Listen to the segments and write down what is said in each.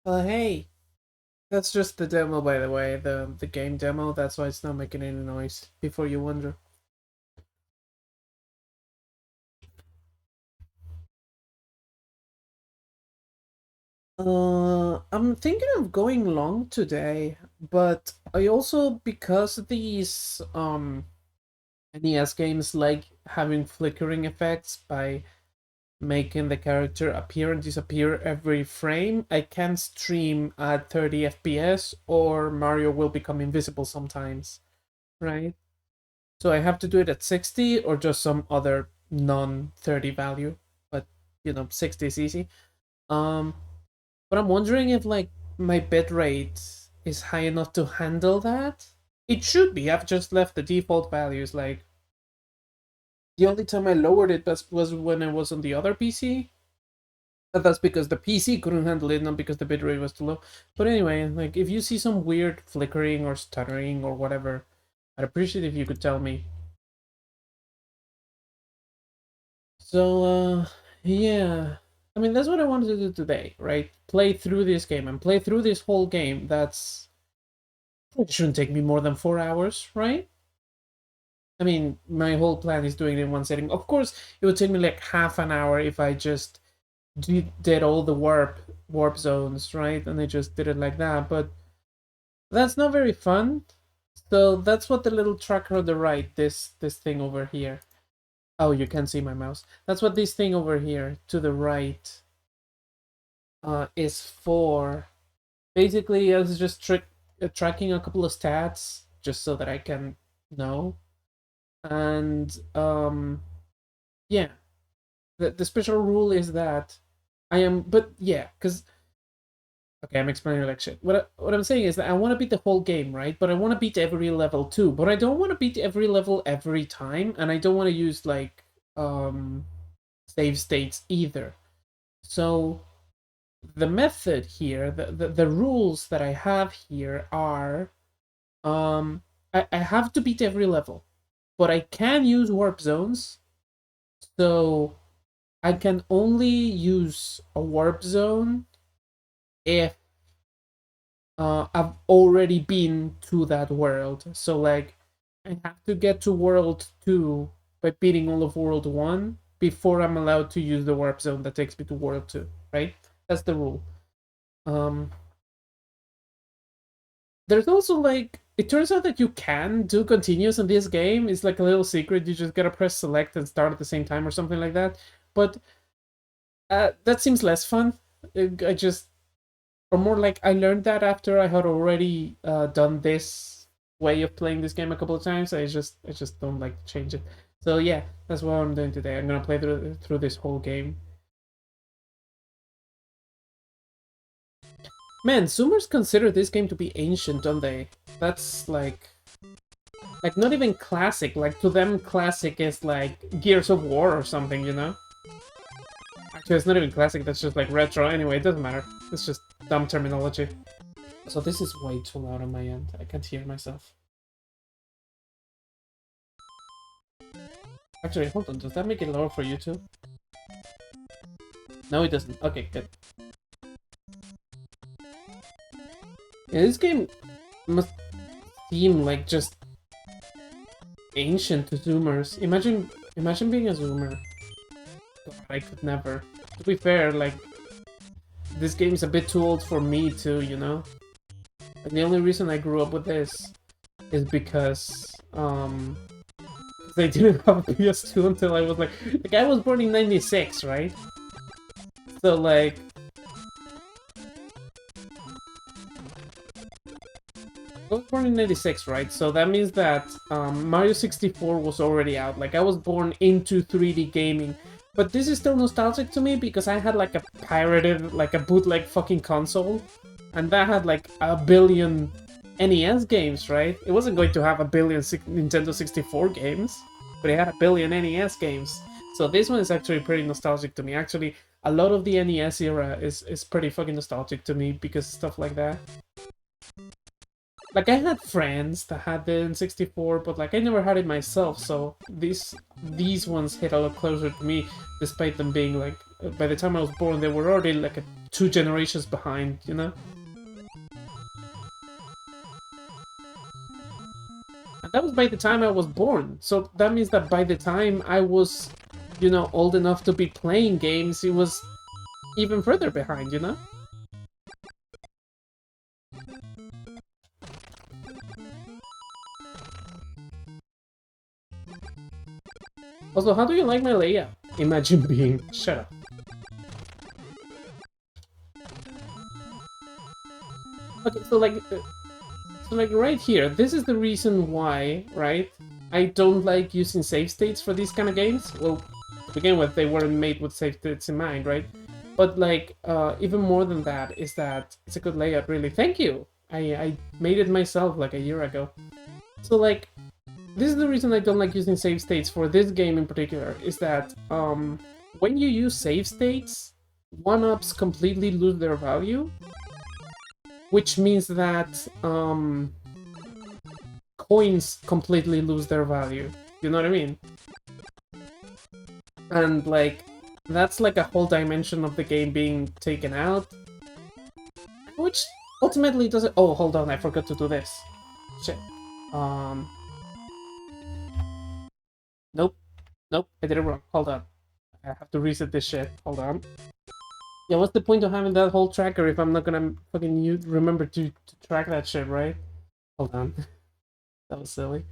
Hey, that's just the demo, by the way, the game demo. That's why it's not making any noise. Before you wonder. I'm thinking of going long today, but I also because these NES games like having flickering effects by making the character appear and disappear every frame. I can stream at 30 FPS, or Mario will become invisible sometimes, right? So I have to do it at 60 or just some other non 30 value. But 60 is easy. Um but I'm wondering if like my bitrate is high enough to handle that. It should be. I've just left the default values. Like the only time I lowered it was when I was on the other PC. But that's because the PC couldn't handle it, not because the bitrate was too low. But anyway, like if you see some weird flickering or stuttering or whatever, I'd appreciate if you could tell me. So, yeah. I mean, that's what I wanted to do today, right? Play through this game and play through this whole game. It shouldn't take me more than 4 hours, right? I mean, my whole plan is doing it in one setting. Of course, it would take me like half an hour if I just did all the warp zones, right? And I just did it like that. But that's not very fun. So that's what the little tracker on the right, this thing over here. Oh, you can see my mouse. That's what this thing over here to the right is for. Basically, I was just tracking a couple of stats just so that I can know. And yeah, the special rule is that I am, but yeah, because okay, I'm explaining like shit. What I'm saying is that I want to beat the whole game, right? But I want to beat every level too. But I don't want to beat every level every time, and I don't want to use like um save states either. So the method here, the rules that I have here are I have to beat every level, but I can use warp zones. So I can only use a warp zone if I've already been to that world. So like I have to get to world 2 by beating all of world 1 before I'm allowed to use the warp zone that takes me to world 2, right? That's the rule. Um there's also like it turns out that you can do continues in this game. It's like a little secret. You just gotta press select and start at the same time or something like that. But that seems less fun. I just or more like I learned that after I had already done this way of playing this game a couple of times. I just don't like to change it. So yeah, that's what I'm doing today. I'm gonna play through this whole game. Man, Zoomers consider this game to be ancient, don't they? That's like not even classic. Like to them, classic is like Gears of War or something, you know? Actually, it's not even classic. That's just like retro. Anyway, it doesn't matter. It's just dumb terminology. So this is way too loud on my end. I can't hear myself. Actually, hold on. Does that make it lower for you too? No, it doesn't. Okay, good. Yeah, this game must seem like just ancient to Zoomers. Imagine being a Zoomer. God, I could never. To be fair, like this game's a bit too old for me too, you know? And the only reason I grew up with this is because they didn't have a PS2 until I was like I was born in '96, right? So like I was born in '96, right? So that means that Mario 64 was already out. Like I was born into 3D gaming. But this is still nostalgic to me because I had like a pirated, like a bootleg fucking console. And that had like a billion NES games, right? It wasn't going to have a billion Nintendo 64 games, but it had a billion NES games. So this one is actually pretty nostalgic to me. Actually, a lot of the NES era is pretty fucking nostalgic to me because stuff like that. Like, I had friends that had the N64, but like I never had it myself, so these ones hit a lot closer to me, despite them being like, by the time I was born, they were already like 2 generations behind, you know? And that was by the time I was born, so that means that by the time I was, you know, old enough to be playing games, it was even further behind, you know? Also, how do you like my layout? Imagine being... Shut up. Okay, so like right here, this is the reason why, right? I don't like using save states for these kind of games. Well, to begin with, they weren't made with save states in mind, right? But like, even more than that is that it's a good layout, really. Thank you! I made it myself like a year ago. So like, this is the reason I don't like using save states for this game in particular, is that when you use save states, 1-ups completely lose their value, which means that coins completely lose their value. You know what I mean? And like, that's like a whole dimension of the game being taken out, which ultimately doesn't... Oh, hold on, I forgot to do this. Shit. Um, nope. Nope, I did it wrong. Hold on. I have to reset this shit. Hold on. Yeah, what's the point of having that whole tracker if I'm not gonna fucking remember to track that shit, right? Hold on. That was silly.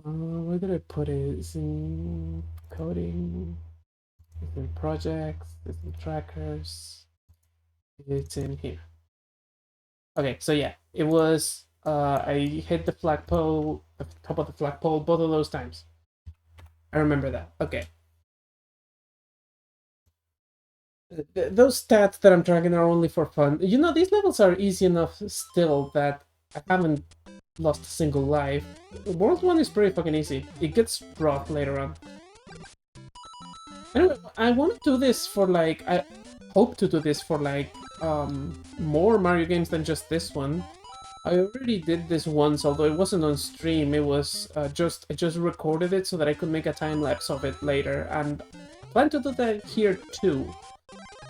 Where did I put it? It's in coding. It's in projects. It's in trackers. It's in here. Okay, so yeah, it was. I hit the flagpole, the top of the flagpole, both of those times. I remember that. Okay. Those stats that I'm tracking are only for fun. You know, these levels are easy enough still that I haven't lost a single life. World 1 is pretty fucking easy. It gets rough later on. Anyway, I want to do this for like... I hope to do this for like more Mario games than just this one. I already did this once, although it wasn't on stream. It was I just recorded it so that I could make a time lapse of it later, and I plan to do that here too.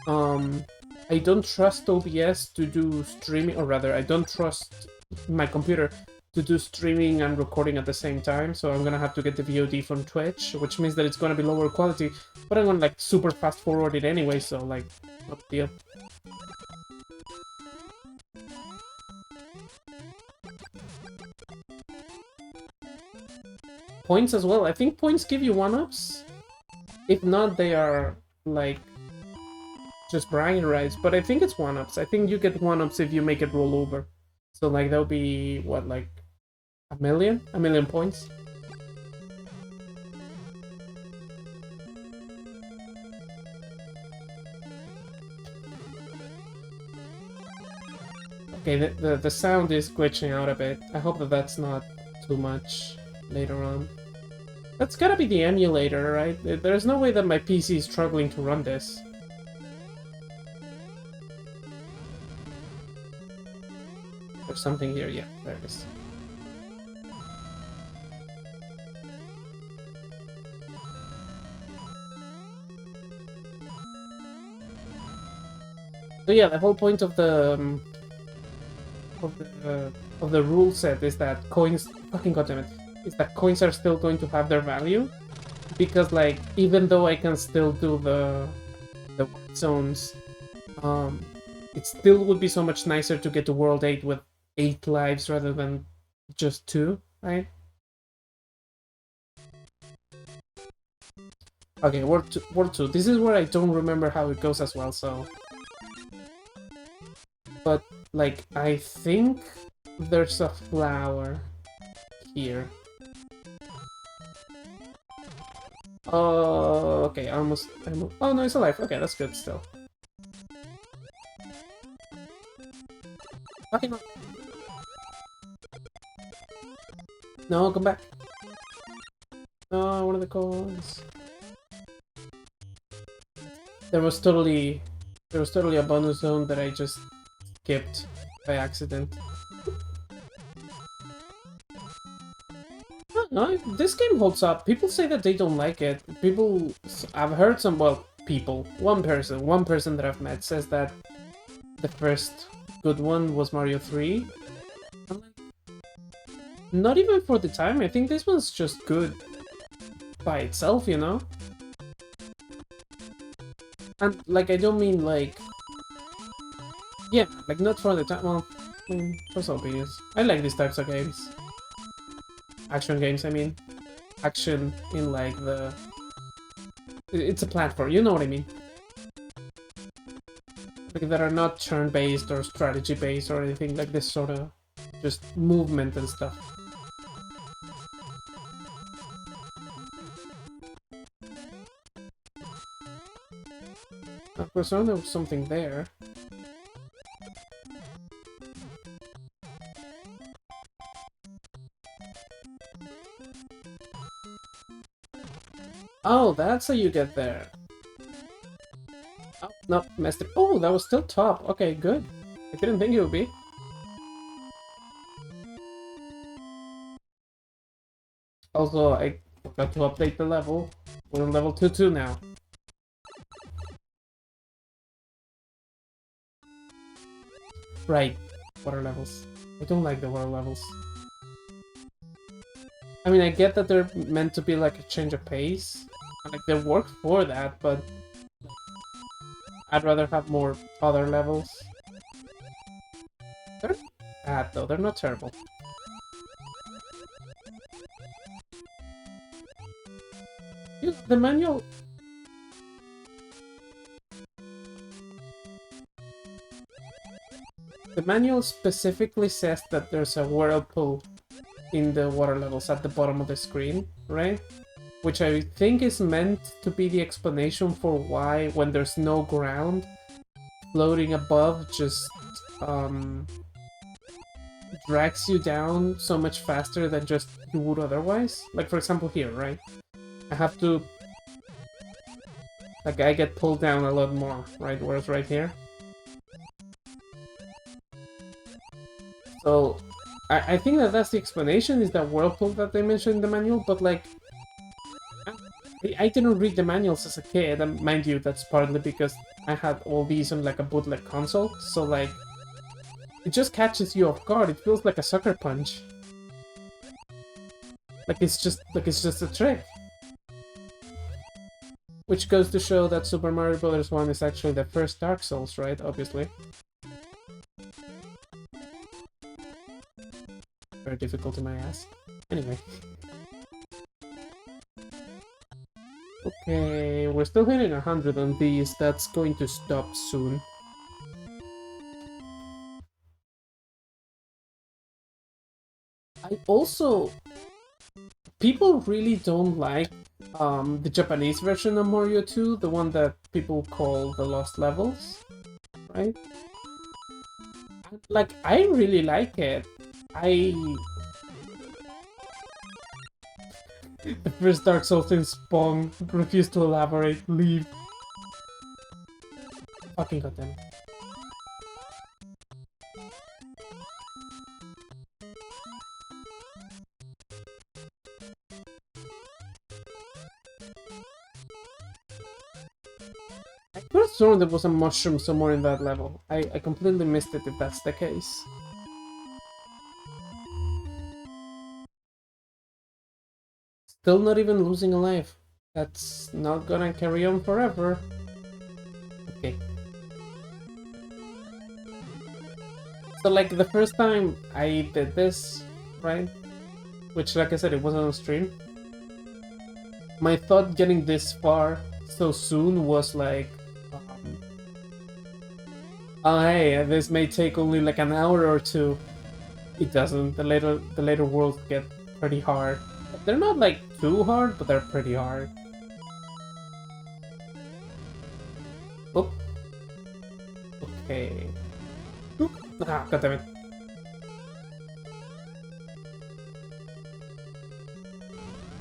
I don't trust OBS to do streaming, or rather, I don't trust my computer to do streaming and recording at the same time, so I'm gonna have to get the VOD from Twitch, which means that it's gonna be lower quality, but I'm gonna like super fast forward it anyway, so like, no big deal. Points as well. I think points give you 1-ups. If not, they are like just bragging rights, but I think it's 1-ups. I think you get 1-ups if you make it roll over. So like that'll be what, like a million points. Okay, the sound is glitching out a bit. I hope that that's not too much later on. That's gotta be the emulator, right? There's no way that my PC is struggling to run this. There's something here, yeah, there it is. So yeah, the whole point of the rule set is that coins, fucking goddammit, is that coins are still going to have their value, because like even though I can still do the white zones, it still would be so much nicer to get to World 8 with 8 lives rather than just 2, right? Okay, World 2. This is where I don't remember how it goes as well, so... But, like, I think there's a flower here. Oh, okay, almost... Oh, no, it's alive. Okay, that's good still. Okay, no, come back. No, one of the coins. There was totally a bonus zone that I just skipped by accident. No, this game holds up. People say that they don't like it. People, I've heard some, well, people, one person that I've met says that the first good one was Mario 3. I'm like, not even for the time. I think this one's just good by itself, you know? And, like, I don't mean, like... Yeah, like, not for the time. Well, for some opinions. I like these types of games. Action games, I mean. Action in, like, the... It's a platform, you know what I mean. Like, that are not turn-based or strategy-based or anything like this sort of... just movement and stuff. Of course, I know there was something there. Oh, that's how you get there. Oh, no, messed it. Oh, that was still top. Okay, good. I didn't think it would be. Also, I forgot to update the level. We're on level 2-2 now. Right, water levels. I don't like the water levels. I mean, I get that they're meant to be like a change of pace. Like, they work for that, but... I'd rather have more other levels. They're bad, though. They're not terrible. The manual... The manual specifically says that there's a whirlpool in the water levels at the bottom of the screen, right? Which I think is meant to be the explanation for why, when there's no ground, floating above just drags you down so much faster than just you would otherwise. Like, for example, here, right? I have to... Like, I get pulled down a lot more, right? Whereas right here... So, I think that that's the explanation, is that whirlpool that they mentioned in the manual, but like... I didn't read the manuals as a kid, and mind you, that's partly because I had all these on like a bootleg console, so like... It just catches you off guard, it feels like a sucker punch. Like it's just a trick. Which goes to show that Super Mario Bros. 1 is actually the first Dark Souls, right? Obviously. Very difficult in my ass. Anyway. Okay, we're still hitting 100 on these. That's going to stop soon. I also... People really don't like the Japanese version of Mario 2, the one that people call the Lost Levels, right? Like, I really like it. The first Dark Souls in Spawn, refuse to elaborate, leave. Fucking goddamn. I could have sworn there was a mushroom somewhere in that level. I completely missed it if that's the case. Still not even losing a life. That's not gonna carry on forever. Okay. So like the first time I did this, right? Which like I said, it wasn't on stream. My thought getting this far so soon was like, oh hey, this may take only like an hour or two. It doesn't. The later worlds get pretty hard. They're not like too hard, but they're pretty hard. Oop. Okay. Oop. Ah, goddammit.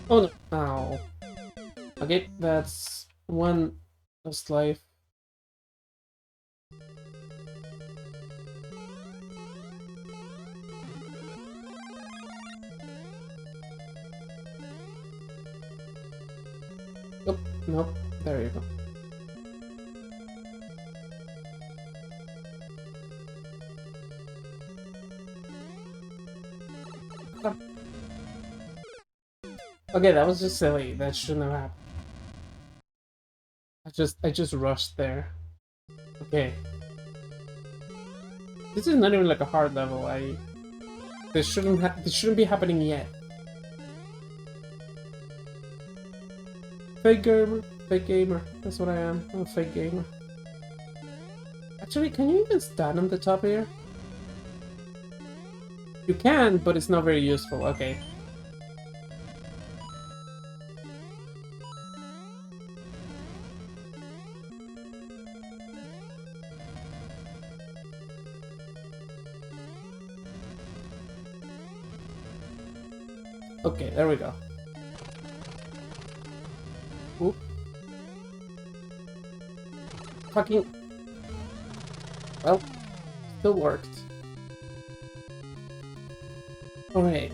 Oh no. Ow. Okay, that's one last life. Oh, nope. There you go. Okay, that was just silly. That shouldn't have happened. I just rushed there. Okay. This is not even like a hard level. This shouldn't be happening yet. Fake gamer. Fake gamer. That's what I am. I'm a fake gamer. Actually, can you even stand on the top here? You can, but it's not very useful. Okay. Okay, there we go. Oop. Fucking... Well, still worked. Alright.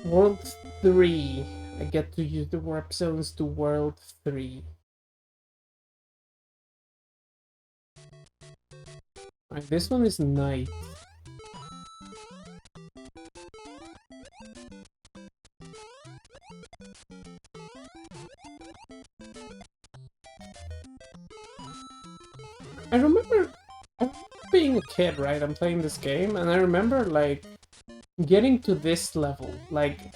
World 3. I get to use the warp zones to World 3. Alright, this one is night. I remember being a kid, right? I'm playing this game, and I remember, like, getting to this level. Like,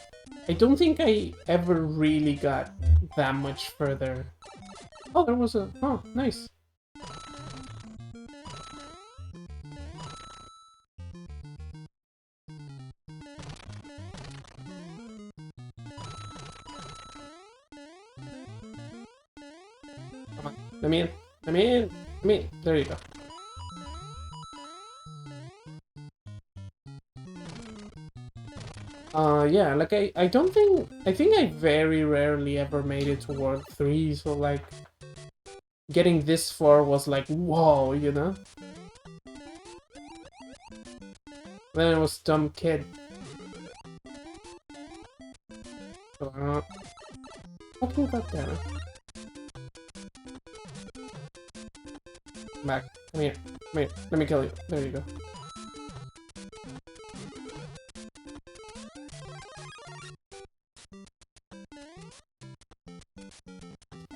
I don't think I ever really got that much further. Oh, there was a... Oh, nice. Come on. Let me in. Let me in. Let me in. There you go. Yeah, like I don't think... I think I very rarely ever made it to World 3, so like... Getting this far was like, whoa, you know? Then I was dumb kid. Fucking goddamn. Back. Come here. Come here. Let me kill you. There you go.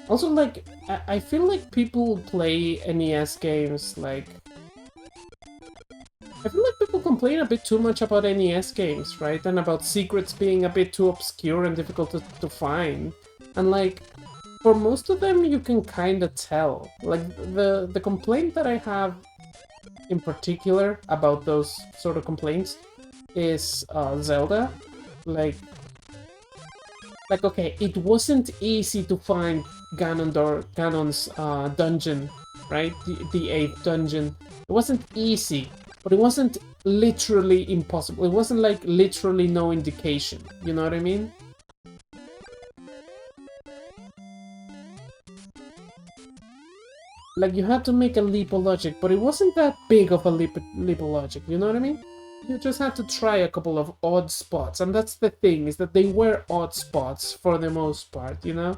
Also, like, I feel like people play NES games, like... I feel like people complain a bit too much about NES games, right? And about secrets being a bit too obscure and difficult to find. And, like, for most of them, you can kind of tell. Like, the complaint that I have in particular about those sort of complaints is Zelda. Like, okay, it wasn't easy to find Ganon's dungeon, right? The 8th dungeon. It wasn't easy, but it wasn't literally impossible. It wasn't like literally no indication. You know what I mean? Like, you had to make a leap of logic, but it wasn't that big of a leap of logic. You know what I mean? You just had to try a couple of odd spots, and that's the thing, is that they were odd spots for the most part, you know?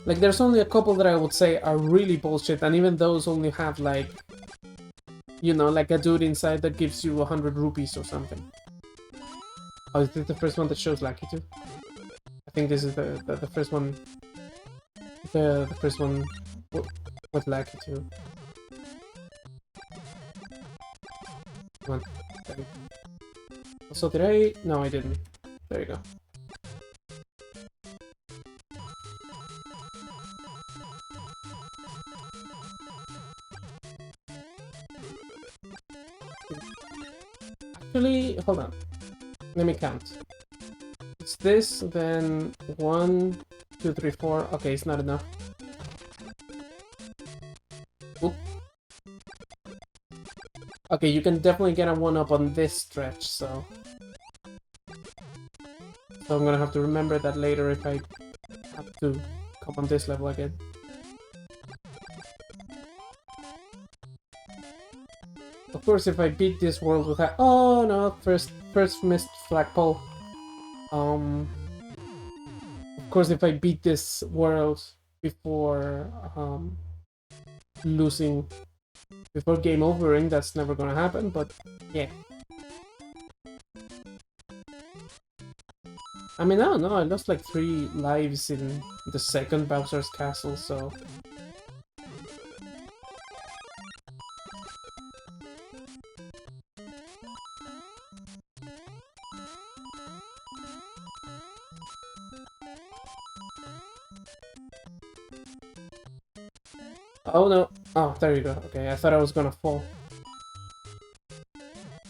Like, there's only a couple that I would say are really bullshit, and even those only have, like, you know, like a dude inside that gives you 100 rupees or something. Oh, is this the first one that shows Lakitu? I think this is the first one... The first one with Lakitu. Come on. Also, did I... No, I didn't. There you go. Actually, hold on. Let me count. It's this, then 1, 2, 3, 4. Okay, it's not enough. Oop. Okay, you can definitely get a 1-up on this stretch, so... So I'm gonna have to remember that later if I have to come on this level again. Of course, if I beat this world with that... Oh no, first missed flagpole. Of course, if I beat this world before losing, before game overing, that's never gonna happen, but yeah. I mean, I don't know, I lost like 3 lives in the second Bowser's Castle, so... Oh no! Oh, there you go. Okay, I thought I was gonna fall.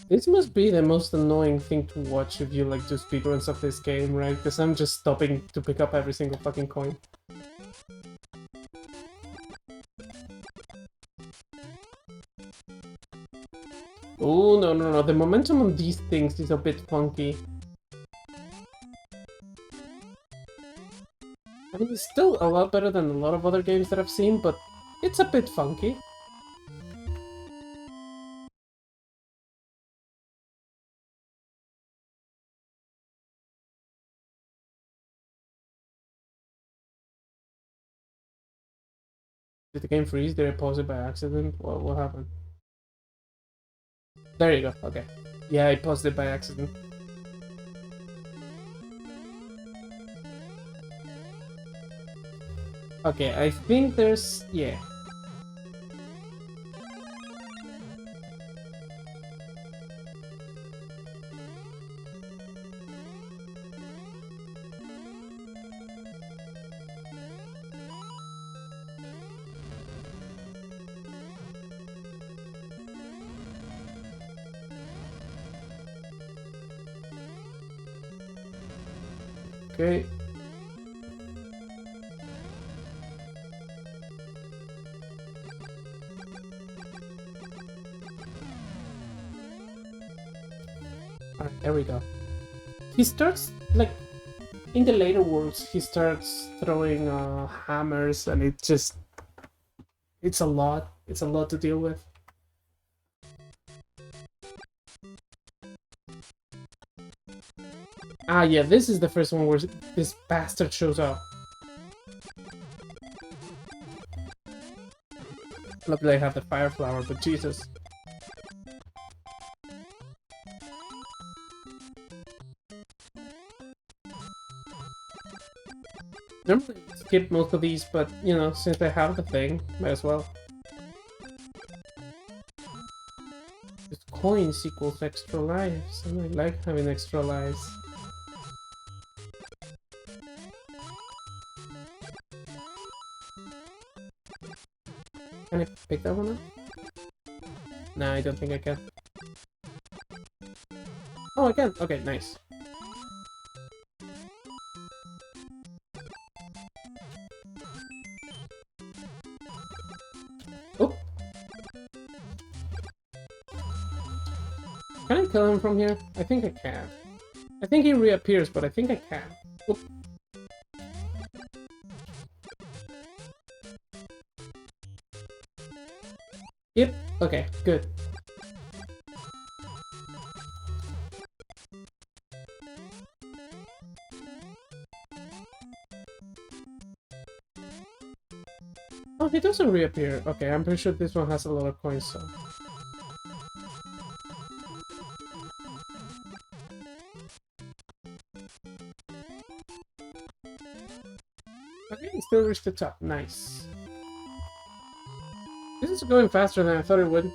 This must be the most annoying thing to watch if you like do speedruns of this game, right? Because I'm just stopping to pick up every single fucking coin. Oh, no, no, no. The momentum on these things is a bit funky. I mean, it's still a lot better than a lot of other games that I've seen, but it's a bit funky. Did the game freeze? Did I pause it by accident? What happened? There you go. Okay. Yeah, I paused it by accident. Okay, I think there's... yeah. Okay. Alright, there we go. He starts, like, in the later worlds, he starts throwing hammers, and it just... it's a lot. It's a lot to deal with. Ah, yeah, this is the first one where this bastard shows up. Luckily I have the fire flower, but Jesus. Normally I skip most of these, but, you know, since I have the thing, might as well. This coins equals extra lives, and I like having extra lives. Can I pick that one up? Nah, I don't think I can. Oh, I can! Okay, nice. Oh! Can I kill him from here? I think I can. I think he reappears, but I think I can. Oop. Yep, okay, good. Oh, he doesn't reappear. Okay, I'm pretty sure this one has a lot of coins, so... okay, he still reached the top. Nice. This is going faster than I thought it would.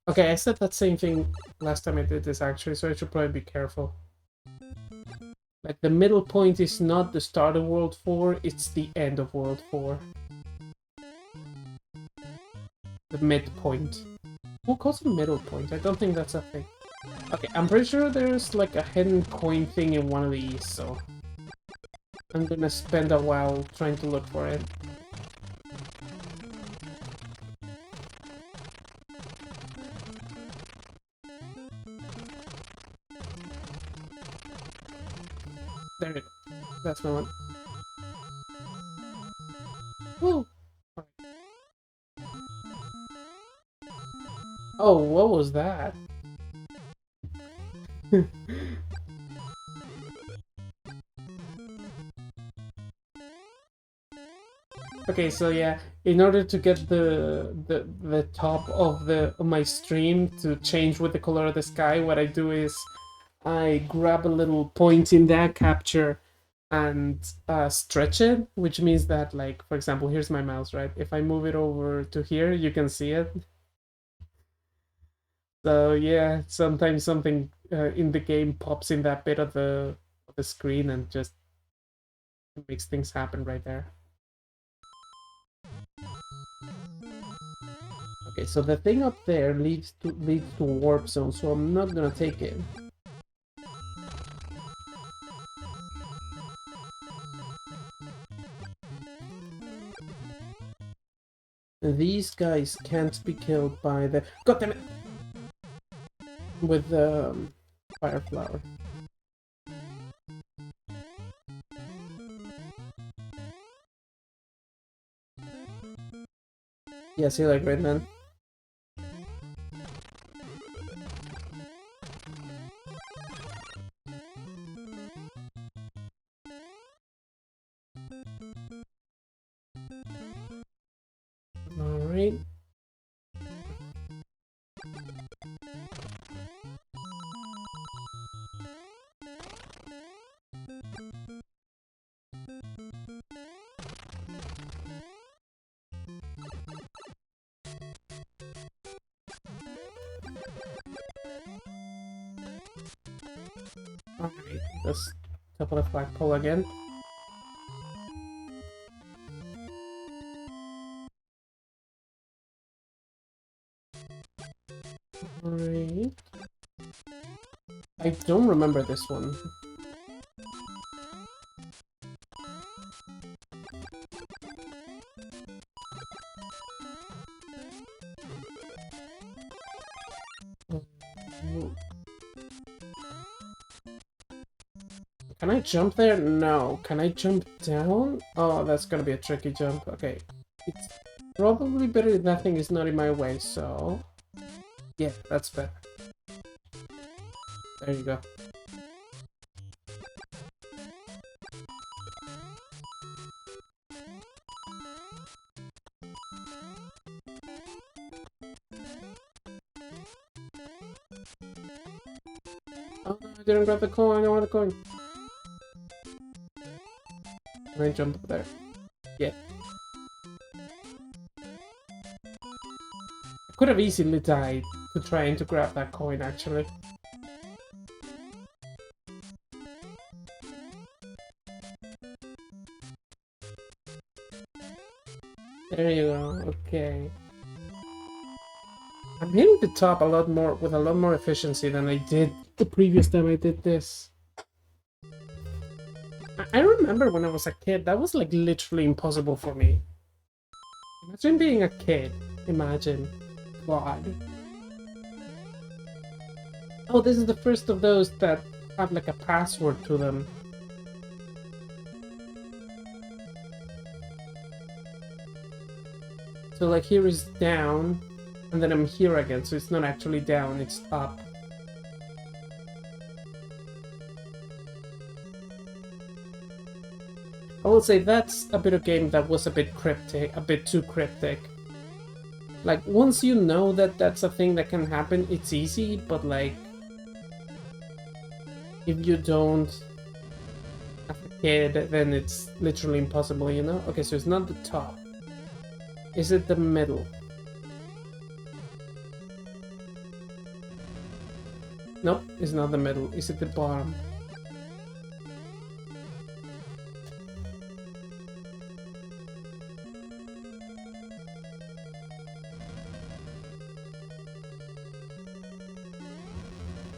Okay, I said that same thing last time I did this actually, so I should probably be careful. Like, the middle point is not the start of World 4, it's the end of World 4. The midpoint. Who calls it middle point? I don't think that's a thing. Okay, I'm pretty sure there's like a hidden coin thing in one of these, so... I'm gonna spend a while trying to look for it. There we go. That's my one. Woo! Oh, what was that? Okay, so yeah, in order to get the top of my stream to change with the color of the sky, what I do is I grab a little point in that capture and stretch it, which means that, like, for example, here's my mouse, right? If I move it over to here, you can see it. So yeah, sometimes something in the game pops in that bit of the screen and just makes things happen right there. Okay, so the thing up there leads to a warp zone, so I'm not gonna take it. These guys can't be killed by the... God damn it! With the fire flower. Yeah, see you like right, man. Alright. Alright, let's top of the flagpole again. Alright. I don't remember this one. Can I jump there? No. Can I jump down? Oh, that's gonna be a tricky jump. Okay. It's probably better if that thing is not in my way, so... Yeah, that's better. There you go. Oh, I didn't grab the coin. I want the coin. Can I jump up there? Yeah. I could have easily died to trying to grab that coin, actually. There you go. Okay. I'm hitting the top a lot more with a lot more efficiency than I did the previous time I did this. I remember when I was a kid, that was like literally impossible for me. Imagine being a kid. Imagine. God. Oh, this is the first of those that have like a password to them. So like here is down, and then I'm here again, so it's not actually down, it's up. I will say that's a bit of game that was a bit cryptic, a bit too cryptic. Like, once you know that that's a thing that can happen, it's easy, but like... if you don't have a kid, then it's literally impossible, you know? Okay, so it's not the top. Is it the middle? Nope, it's not the middle. Is it the bottom?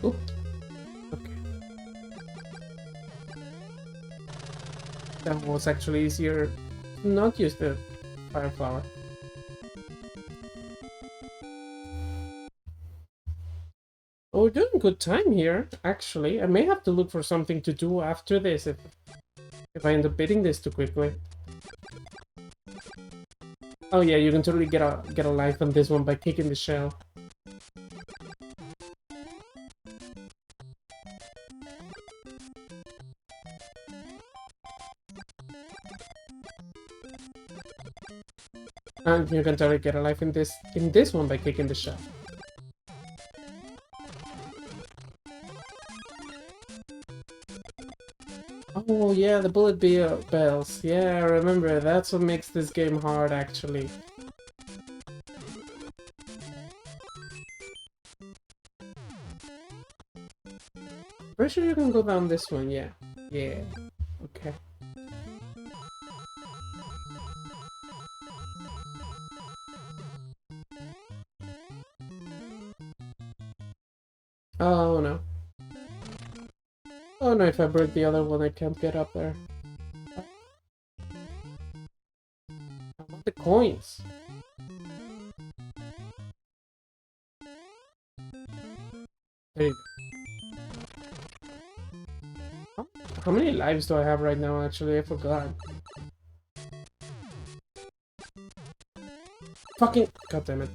Oop. Okay. That was actually easier to not use the fire flower. Oh, we're doing good time here, actually. I may have to look for something to do after this if I end up beating this too quickly. Oh yeah, you can totally get a life on this one by kicking the shell. And you can totally get a life in this one by kicking the shell. Oh yeah, the bullet bells. Yeah, I remember. That's what makes this game hard, actually. Pretty sure you can go down this one, yeah. Yeah. Okay. Oh no. Oh no, if I break the other one, I can't get up there. I want the coins. There you go. How many lives do I have right now, actually? I forgot. Fucking... God damn it.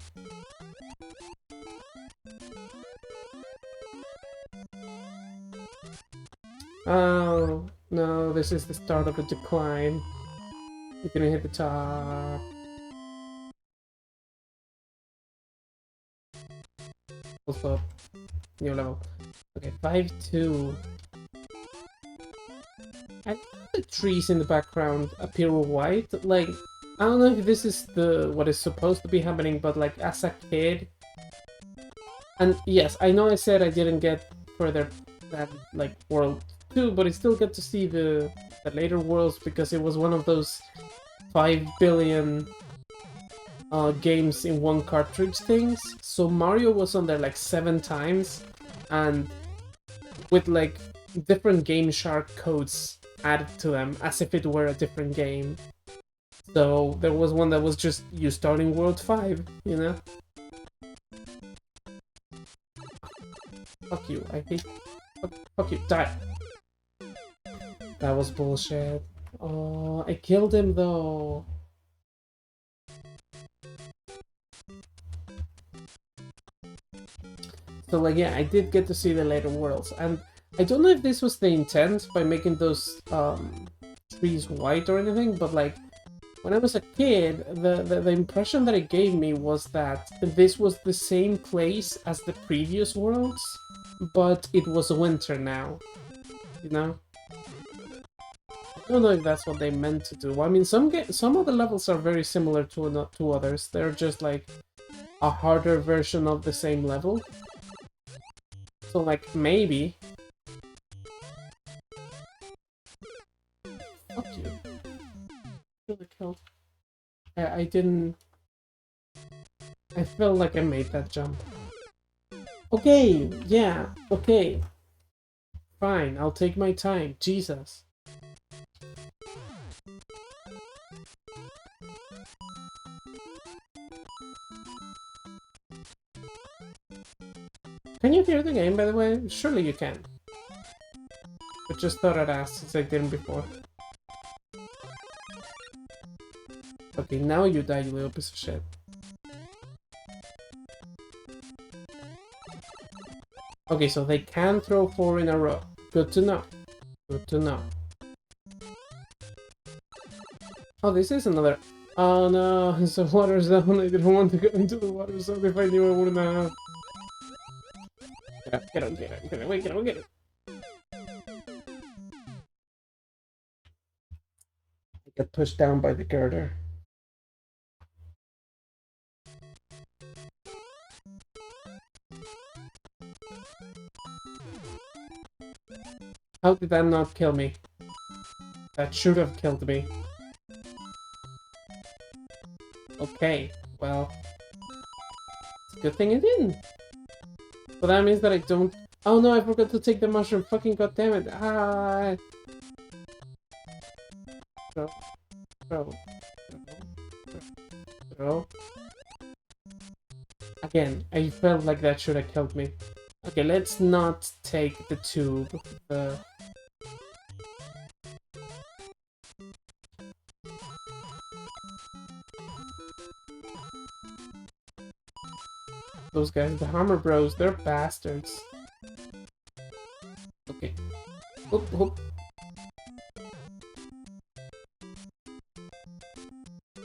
Oh, no, this is the start of a decline. You're gonna hit the top. Also, new level. Okay, 5-2. And the trees in the background appear white. Like, I don't know if this is what is supposed to be happening, but like as a kid. And yes, I know I said I didn't get further than like World 2, but I still get to see the later worlds because it was one of those 5 billion games in one cartridge things. So Mario was on there like 7 times, and with like different Game Shark codes added to them as if it were a different game. So there was one that was just you starting World 5, you know? Fuck you, I hate... Fuck you, die! That was bullshit. Oh, I killed him though. So like, yeah, I did get to see the later worlds, and I don't know if this was the intent by making those trees white or anything, but like, when I was a kid, the impression that it gave me was that this was the same place as the previous worlds, but it was winter now, you know? I don't know if that's what they meant to do. I mean, some of the levels are very similar to others. They're just like a harder version of the same level. So like maybe. Fuck you. Really killed. I didn't. I felt like I made that jump. Okay, yeah, okay. Fine, I'll take my time. Jesus. Can you hear the game, by the way? Surely you can. But just thought I'd ask, since I didn't before. Okay, now you die, you little piece of shit. Okay, so they can throw 4 in a row. Good to know. Good to know. Oh, this is another... Oh no, it's a water zone. I didn't want to go into the water zone if I knew I wouldn't have. Get up, get away, get it. I got pushed down by the girder. How did that not kill me? That should have killed me. Okay, well... It's a good thing it didn't. But that means that I don't... Oh no, I forgot to take the mushroom. Fucking goddammit. Ah! Throw. Again, I felt like that should have killed me. Okay, let's not take the tube. Those guys, the Hammer Bros, they're bastards. Okay. Oop, oop.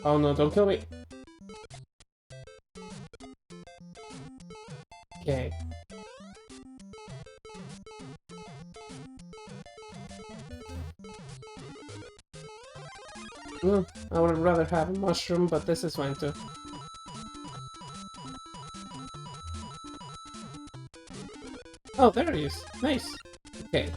Oh no, don't kill me. Okay. I would rather have a mushroom, but this is fine too. Oh, there he is. Nice. Okay.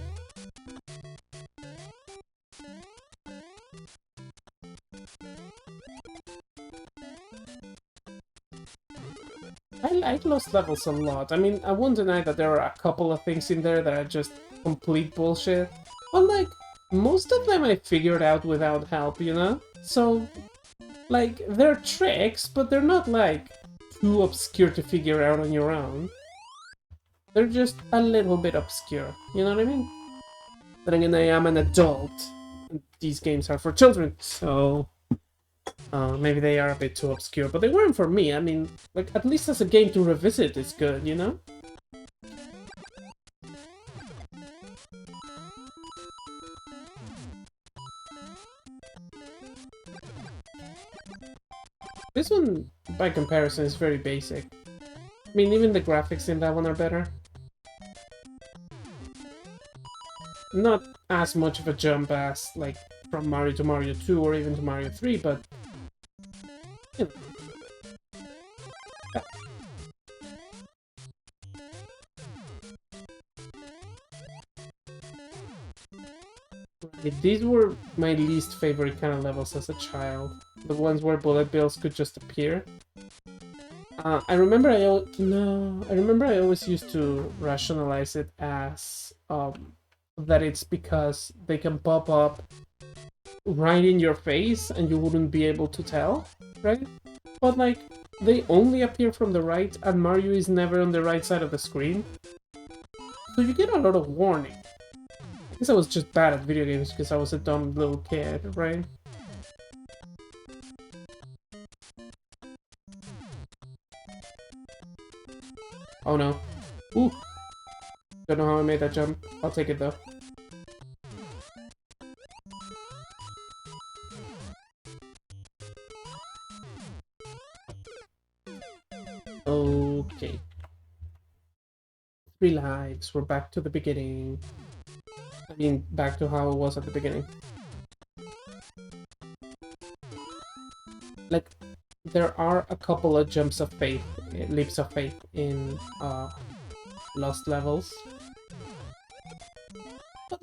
I like Lost Levels a lot. I mean, I won't deny that there are a couple of things in there that are just complete bullshit. But, like, most of them I figured out without help, you know? So, like, they're tricks, but they're not, like, too obscure to figure out on your own. They're just a little bit obscure, you know what I mean? But again, I am an adult, and these games are for children, so... maybe they are a bit too obscure, but they weren't for me. I mean, like, at least as a game to revisit, it's good, you know? This one, by comparison, is very basic. I mean, even the graphics in that one are better. Not as much of a jump as, like, from Mario to Mario 2 or even to Mario 3, but... You know. These were my least favorite kind of levels as a child. The ones where bullet bills could just appear. I remember I always used to rationalize it as that it's because they can pop up right in your face and you wouldn't be able to tell, right? But like, they only appear from the right and Mario is never on the right side of the screen. So you get a lot of warning. I guess I was just bad at video games because I was a dumb little kid, right? Oh no. Ooh. Don't know how I made that jump. I'll take it though. Okay. 3 lives. We're back to the beginning. I mean, back to how it was at the beginning. Like, there are a couple of jumps of faith, leaps of faith in Lost Levels. But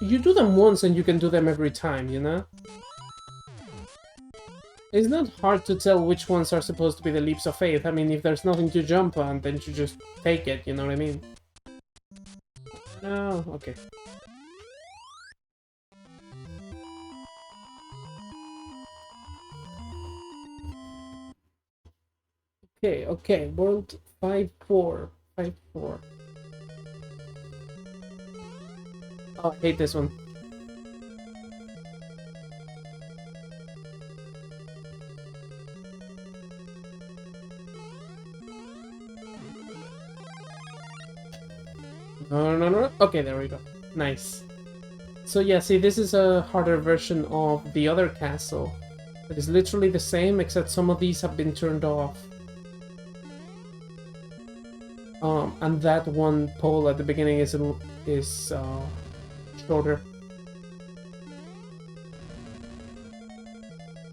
you do them once and you can do them every time, you know? It's not hard to tell which ones are supposed to be the leaps of faith. I mean, if there's nothing to jump on, then you just take it, you know what I mean? No, okay. Okay, World 5-4. 5-4. Oh, I hate this one. No. Okay, there we go. Nice. So yeah, see, this is a harder version of the other castle. It is literally the same, except some of these have been turned off. And that one pole at the beginning is shorter.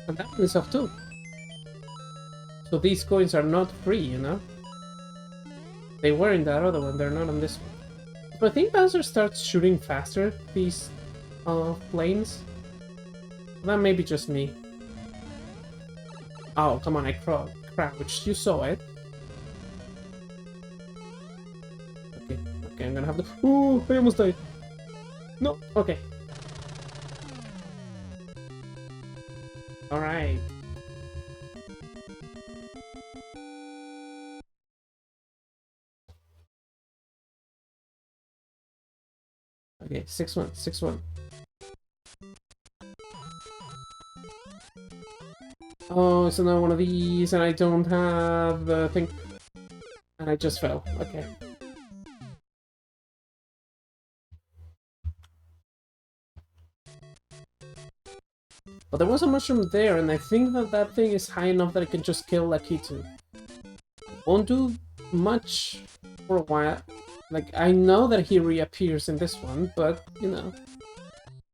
And that one is off too. So these coins are not free, you know? They were in that other one, they're not on this one. But I think Bowser starts shooting faster, these flames. That may be just me. Oh, come on, I crouched. You saw it. Okay, I'm gonna have to... Ooh, I almost died. No, okay. Alright. Okay, 6-1, 6-1. Oh, it's another one of these, and I don't have the thing. And I just fell. Okay. But there was a mushroom there, and I think that that thing is high enough that I can just kill Lakitu. Won't do much for a while. Like, I know that he reappears in this one, but, you know.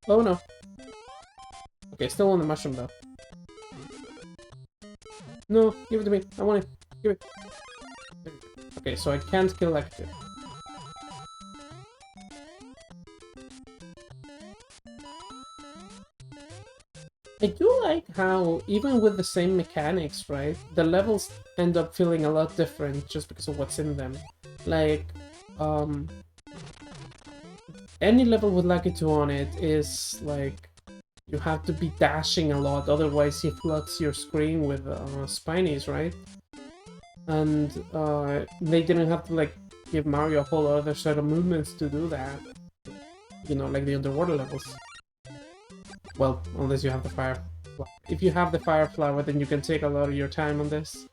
Oh no. Okay, still on the mushroom though. No, give it to me. I want it. Give it. Okay, so I can't kill Lakitu. I do like how, even with the same mechanics, right, the levels end up feeling a lot different just because of what's in them. Like, any level with Lakitu on it is, like, you have to be dashing a lot, otherwise he floods your screen with spinies, right? And they didn't have to, like, give Mario a whole other set of movements to do that. You know, like the underwater levels. Well, unless you have the fire flower. If you have the fire flower, then you can take a lot of your time on this.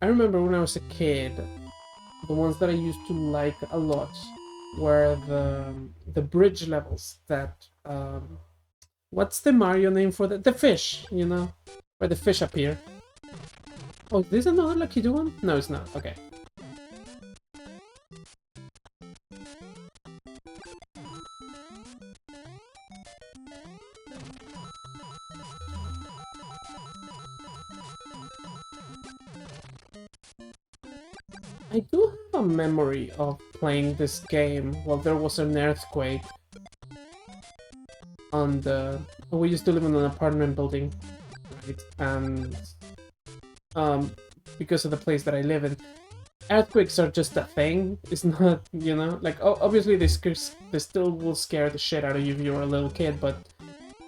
I remember when I was a kid, the ones that I used to like a lot were the bridge levels that what's the Mario name for the fish, you know? Where the fish appear. Oh, is this another Lakitu one? No, it's not. Okay. I do have a memory of playing this game while there was an earthquake on the... We used to live in an apartment building, right? And because of the place that I live in, earthquakes are just a thing. It's not, you know, like, oh, obviously they still will scare the shit out of you if you're a little kid, but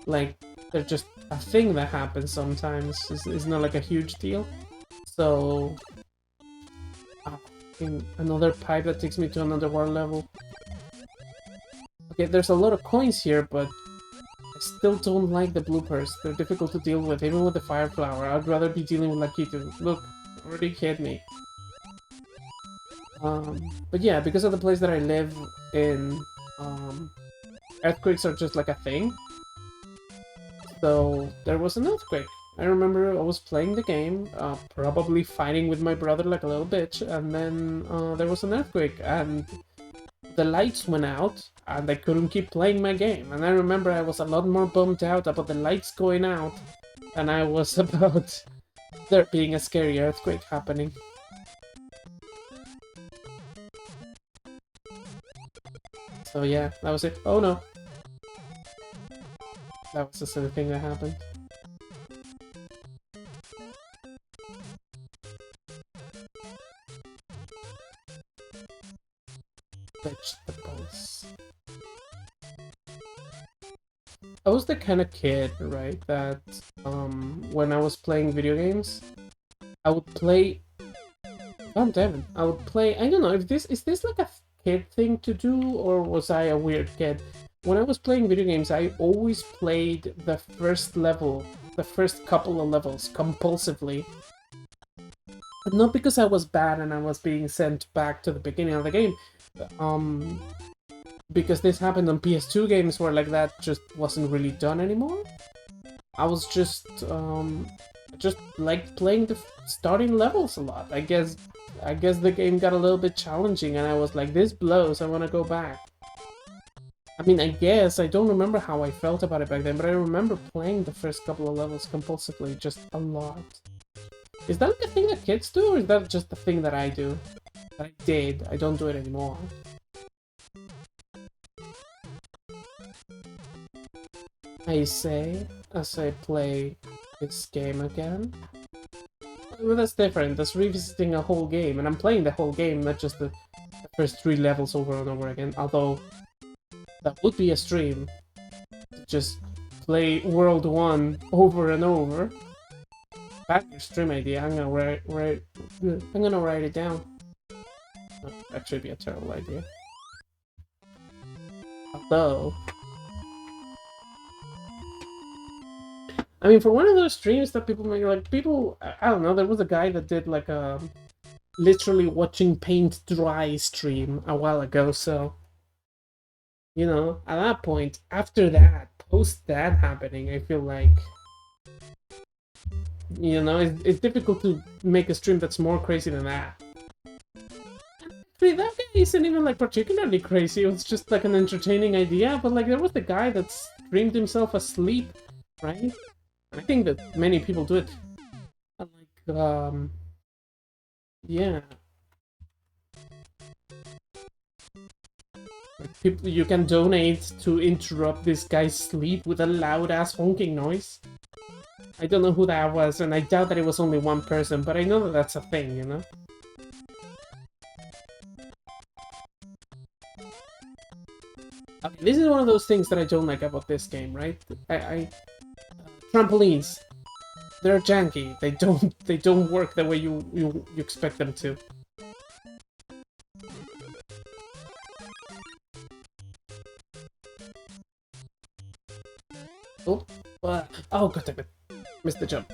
like, they're just a thing that happens sometimes. It's not like a huge deal. So another pipe that takes me to another water level. Okay, there's a lot of coins here, but I still don't like the bloopers. They're difficult to deal with, even with the fire flower. I'd rather be dealing with Lakitu. Look, already hit me. But yeah, because of the place that I live in, earthquakes are just like a thing. So there was an earthquake. I remember I was playing the game, probably fighting with my brother like a little bitch, and then there was an earthquake, and the lights went out, and I couldn't keep playing my game. And I remember I was a lot more bummed out about the lights going out than I was about there being a scary earthquake happening. So yeah, that was it. Oh no! That was the sort of thing that happened. Vegetables. I was the kind of kid, right, that when I was playing video games, I would play... Oh, damn, I would play... I don't know, if this... Is this like a kid thing to do, or was I a weird kid? When I was playing video games, I always played the first level, the first couple of levels, compulsively. But not because I was bad and I was being sent back to the beginning of the game, because this happened on PS2 games where like that just wasn't really done anymore. I was just like playing the starting levels a lot. I guess the game got a little bit challenging and I was like, this blows, I want to go back. I mean, I guess, I don't remember how I felt about it back then, but I remember playing the first couple of levels compulsively, just a lot. Is that like a thing that kids do, or is that just the thing that I do? That I did, I don't do it anymore. I say, as I play this game again. Well, that's different, that's revisiting a whole game, and I'm playing the whole game, not just the first 3 levels over and over again, although that would be a stream. Just play World 1 over and over. Back your stream idea, I'm gonna write it down. That would actually be a terrible idea. Although... I mean, for one of those streams that people make, like people, I don't know. There was a guy that did like a literally watching paint dry stream a while ago. So you know, at that point, after that, post that happening, I feel like you know it's difficult to make a stream that's more crazy than that. I mean, that guy isn't even like particularly crazy. It was just like an entertaining idea. But like, there was the guy that streamed himself asleep, right? I think that many people do it. And like, yeah, like people, you can donate to interrupt this guy's sleep with a loud ass honking noise. I don't know who that was, and I doubt that it was only one person, but I know that that's a thing, you know? Okay, this is one of those things that I don't like about this game, right? Trampolines. They're janky. They don't work the way you expect them to. Oh, oh god damn it. Missed the jump.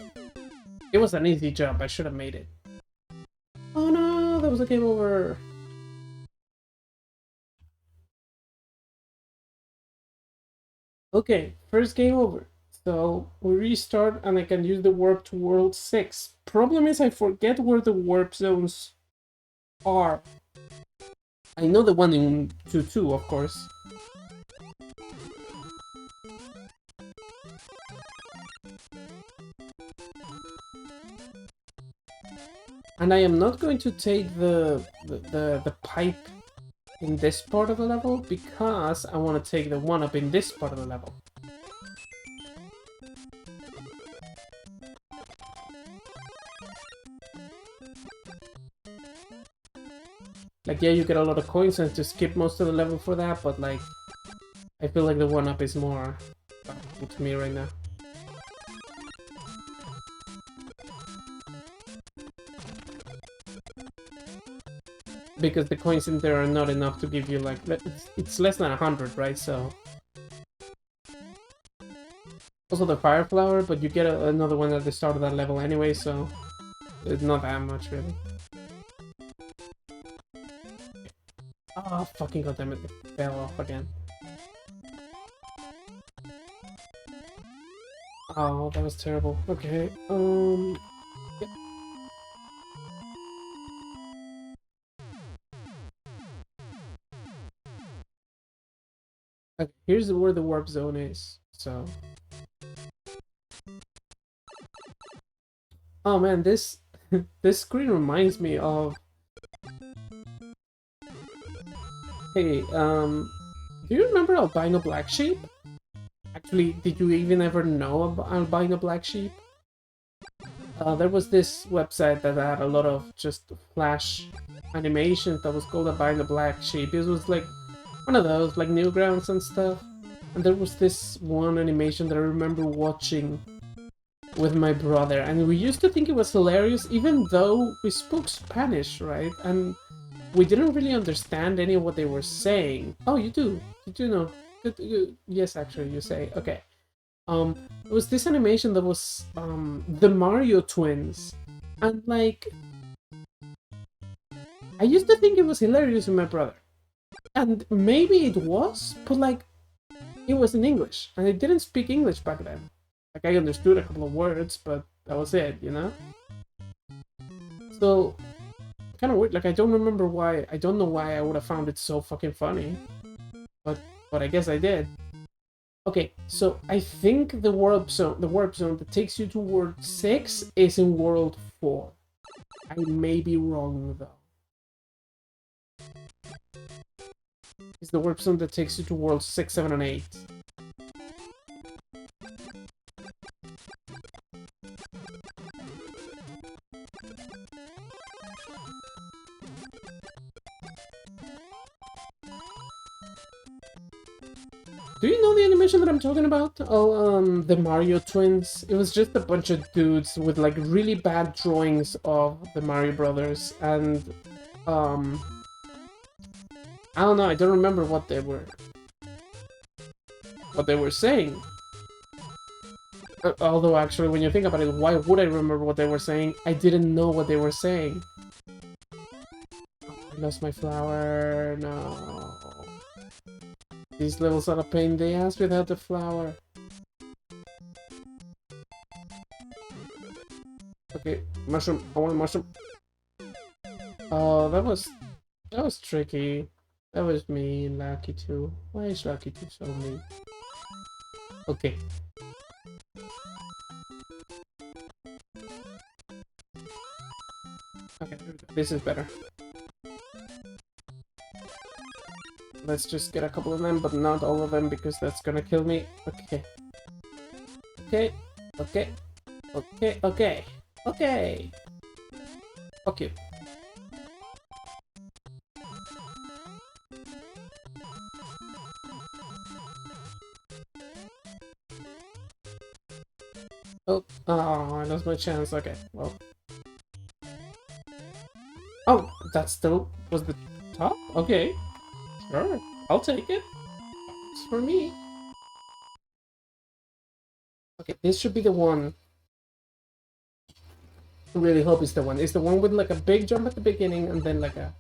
It was an easy jump, I should have made it. Oh no, that was a game over. Okay, first game over. So we restart and I can use the warp to world 6. Problem is I forget where the warp zones are. I know the one in 2-2, of course. And I am not going to take the pipe in this part of the level because I want to take the one up in this part of the level. Like, yeah, you get a lot of coins and to skip most of the level for that, but like, I feel like the one up is more valuable to me right now. Because the coins in there are not enough to give you like, it's less than 100, right? So also the fire flower, but you get another one at the start of that level anyway, so it's not that much really. Oh, fucking goddammit, it fell off again. Oh, that was terrible. Okay, yep. Okay, here's where the warp zone is, so... Oh man, this this screen reminds me of... Hey, do you remember Albino Black Sheep? Actually, did you even ever know about Albino Black Sheep? There was this website that had a lot of just flash animations that was called Albino Black Sheep. It was like one of those, like Newgrounds and stuff. And there was this one animation that I remember watching with my brother, and we used to think it was hilarious, even though we spoke Spanish, right? And we didn't really understand any of what they were saying. Oh, you do? You do know? Yes, actually, you say. Okay. It was this animation that was the Mario twins, and like, I used to think it was hilarious with my brother, and maybe it was, but like, it was in English, and I didn't speak English back then. Like, I understood a couple of words, but that was it, you know? So, kind of weird. Like, I don't remember why. I don't know why I would have found it so fucking funny, but I guess I did. Okay, so I think the warp zone that takes you to World 6 is in World 4. I may be wrong though. It's the warp zone that takes you to World 6, 7, and 8. Do you know the animation that I'm talking about? Oh, the Mario twins. It was just a bunch of dudes with like really bad drawings of the Mario Brothers, and I don't know. I don't remember what they were saying. Although, actually, when you think about it, why would I remember what they were saying? I didn't know what they were saying. I lost my flower. No. These levels are a pain in the ass without the flower. Okay, mushroom. I want a mushroom. Oh, that was tricky. That was mean, Lucky 2. Why is Lucky 2 so mean? Okay. Okay, this is better. Let's just get a couple of them, but not all of them, because that's gonna kill me. Okay. Okay. Okay. Okay. Okay. Okay. Fuck you. Oh, I lost my chance. Okay, well. Oh, that still was the top? Okay. Sure, I'll take it. It's for me. Okay, this should be the one. I really hope it's the one. It's the one with like a big jump at the beginning and then like a...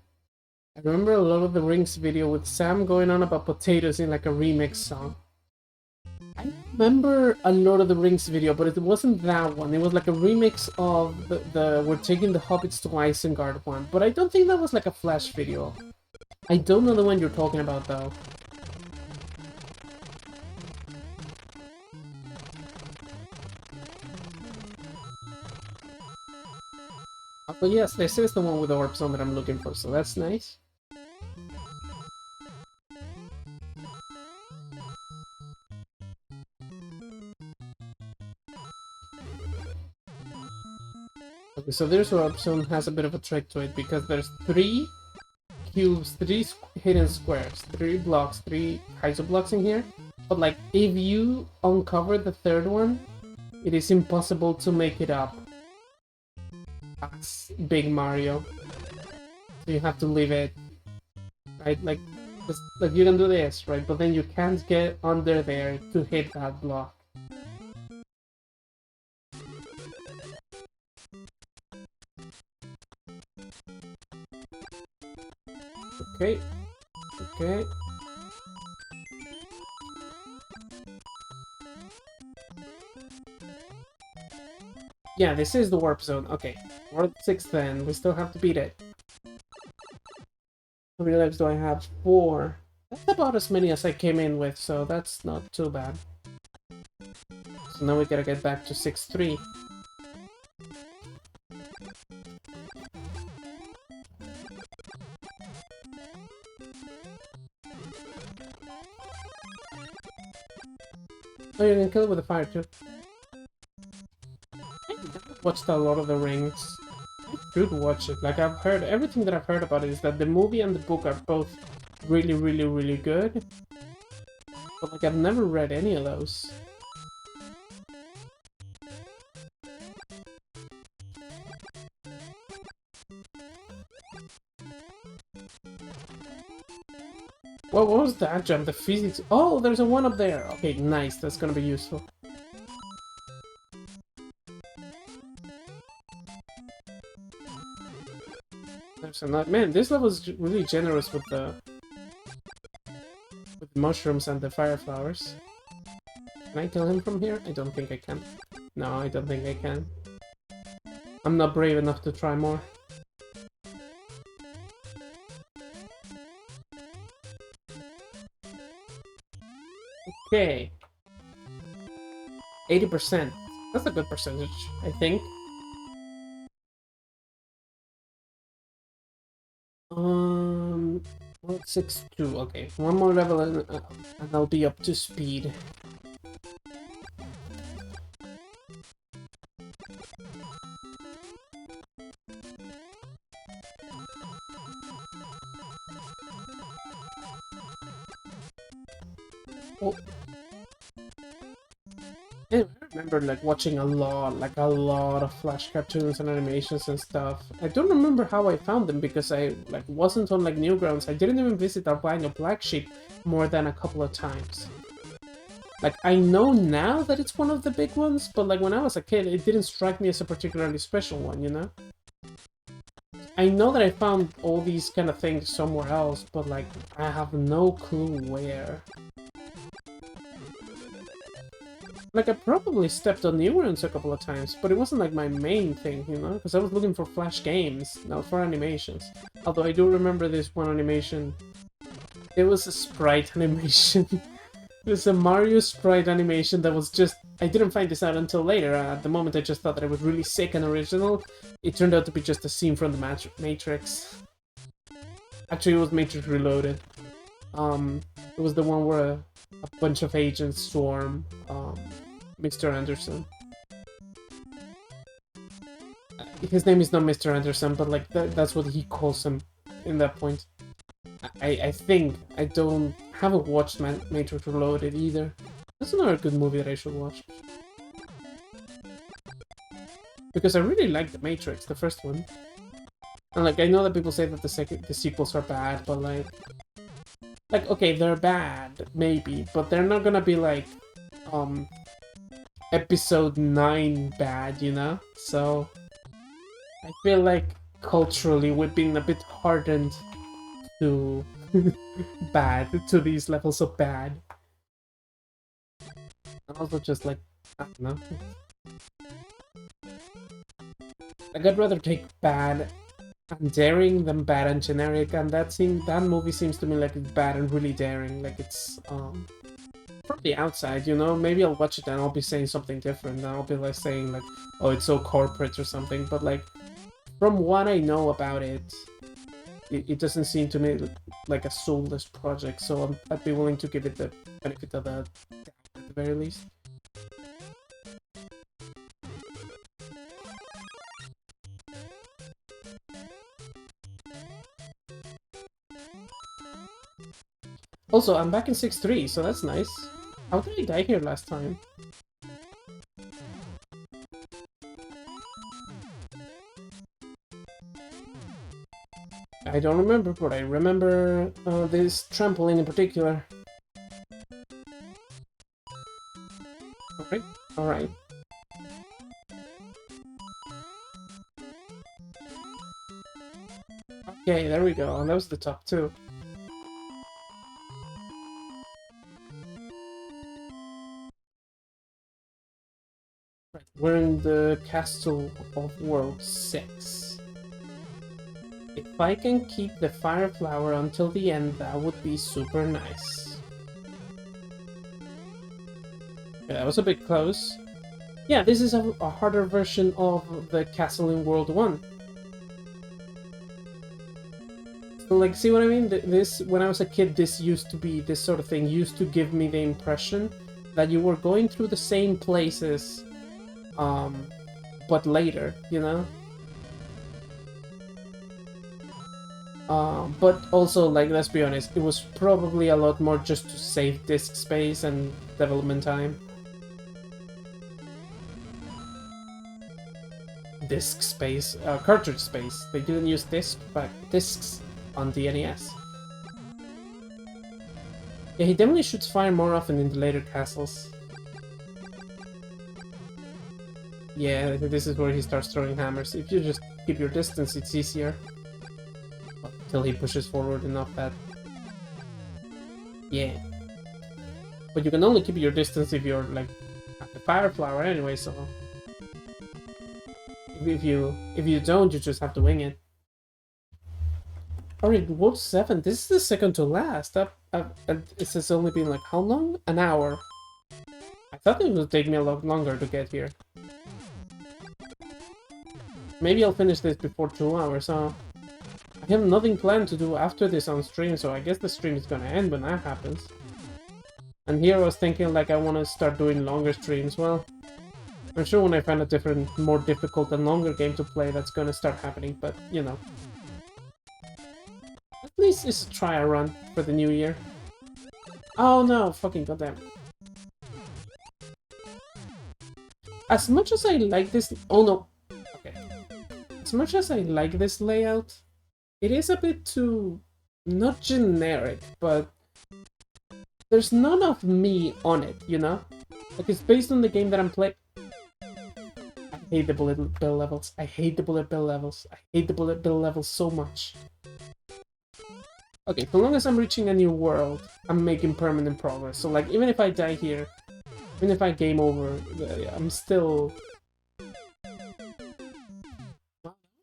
I remember a lot of the Rings video with Sam going on about potatoes in like a remix song. I remember a lot of the Rings video, but it wasn't that one. It was like a remix of the We're Taking the Hobbits to Isengard one. But I don't think that was like a Flash video. I don't know the one you're talking about though. But yes, this is the one with the Orb Zone that I'm looking for, so that's nice. Okay, so this Orb Zone has a bit of a trick to it, because there's 3 cubes, 3 hidden squares, 3 blocks, 3 Kaizo blocks in here. But like, if you uncover the 3rd one, it is impossible to make it up. That's Big Mario. So you have to leave it, right? Like you can do this, right? But then you can't get under there to hit that block. Okay. Okay. Yeah, this is the warp zone. Okay. World 6 then. We still have to beat it. How many lives do I have? 4. That's about as many as I came in with, so that's not too bad. So now we gotta get back to 6-3. Oh, you can kill it with a fire too. I've watched a lot of the Rings. I should watch it. Like, I've heard, everything that I've heard about it is that the movie and the book are both really, really, really good. But like, I've never read any of those. What was that jump? The physics... Oh, there's a one up there! Okay, nice. That's gonna be useful. There's another... Man, this level is really generous with the... with the mushrooms and the fire flowers. Can I kill him from here? I don't think I can. No, I don't think I can. I'm not brave enough to try more. Okay. 80%. That's a good percentage, I think. Well, 6-2. Okay, one more level and I'll be up to speed. Oh. Yeah, I remember like watching a lot of Flash cartoons and animations and stuff. I don't remember how I found them because I like wasn't on like Newgrounds. I didn't even visit Albino Black Sheep more than a couple of times. Like, I know now that it's one of the big ones, but like when I was a kid, it didn't strike me as a particularly special one, you know? I know that I found all these kind of things somewhere else, but like, I have no clue where. Like, I probably stepped on Newgrounds a couple of times, but it wasn't like my main thing, you know? Because I was looking for Flash games, not for animations. Although I do remember this one animation. It was a sprite animation. It was a Mario sprite animation that was just... I didn't find this out until later. At the moment, I just thought that it was really sick and original. It turned out to be just a scene from the Matrix. Actually, it was Matrix Reloaded. It was the one where a bunch of agents swarm Mr. Anderson. His name is not Mr. Anderson, but like that's what he calls him in that point. I think I haven't watched Matrix Reloaded either. That's another good movie that I should watch. Because I really like The Matrix, the first one. And like, I know that people say that the sequels are bad, but like, okay, they're bad, maybe, but they're not gonna be like, episode 9 bad, you know? So, I feel like culturally we've been a bit hardened to bad, to these levels of bad. And also just like, I don't know. Like, I'd rather take bad and daring than bad and generic, and that movie seems to me like it's bad and really daring. Like, it's, from the outside, you know? Maybe I'll watch it and I'll be saying something different. And I'll be like saying like, oh, it's so corporate or something. But like, from what I know about it, it doesn't seem to me like a soulless project. So I'd be willing to give it the benefit of the doubt at the very least. Also, I'm back in 6-3, so that's nice. How did I die here last time? I don't remember, but I remember this trampoline in particular. Alright, alright. Okay, there we go, and that was the top two. Right, we're in the Castle of World 6. If I can keep the Fire Flower until the end, that would be super nice. Yeah, that was a bit close. Yeah, this is a harder version of the Castle in World 1. So, like, see what I mean? This, when I was a kid, this sort of thing used to give me the impression that you were going through the same places, but later, you know? But also, like, let's be honest, it was probably a lot more just to save disk space and development time. Disk space, cartridge space. They didn't use discs on the NES. Yeah, he definitely shoots fire more often in the later castles. Yeah, this is where he starts throwing hammers. If you just keep your distance, it's easier. Until he pushes forward enough that... Yeah. But you can only keep your distance if you're, like, at the Fire Flower anyway, so... If you don't, you just have to wing it. Alright, World 7, this is the second to last. This has only been, like, how long? An hour. I thought it would take me a lot longer to get here. Maybe I'll finish this before 2 hours, huh? I have nothing planned to do after this on stream, so I guess the stream is gonna end when that happens. And here I was thinking, like, I want to start doing longer streams. Well, I'm sure when I find a different, more difficult and longer game to play, that's gonna start happening, but, you know. At least just try a run for the new year. Oh no, fucking goddamn. As much as I like this... Oh no. Okay. As much as I like this layout, it is a bit too... not generic, but there's none of me on it, you know? Like, it's based on the game that I'm playing. I hate the bullet bill levels. I hate the bullet bill levels. I hate the bullet bill levels so much. Okay, so long as I'm reaching a new world, I'm making permanent progress. So, like, even if I die here, even if I game over, I'm still...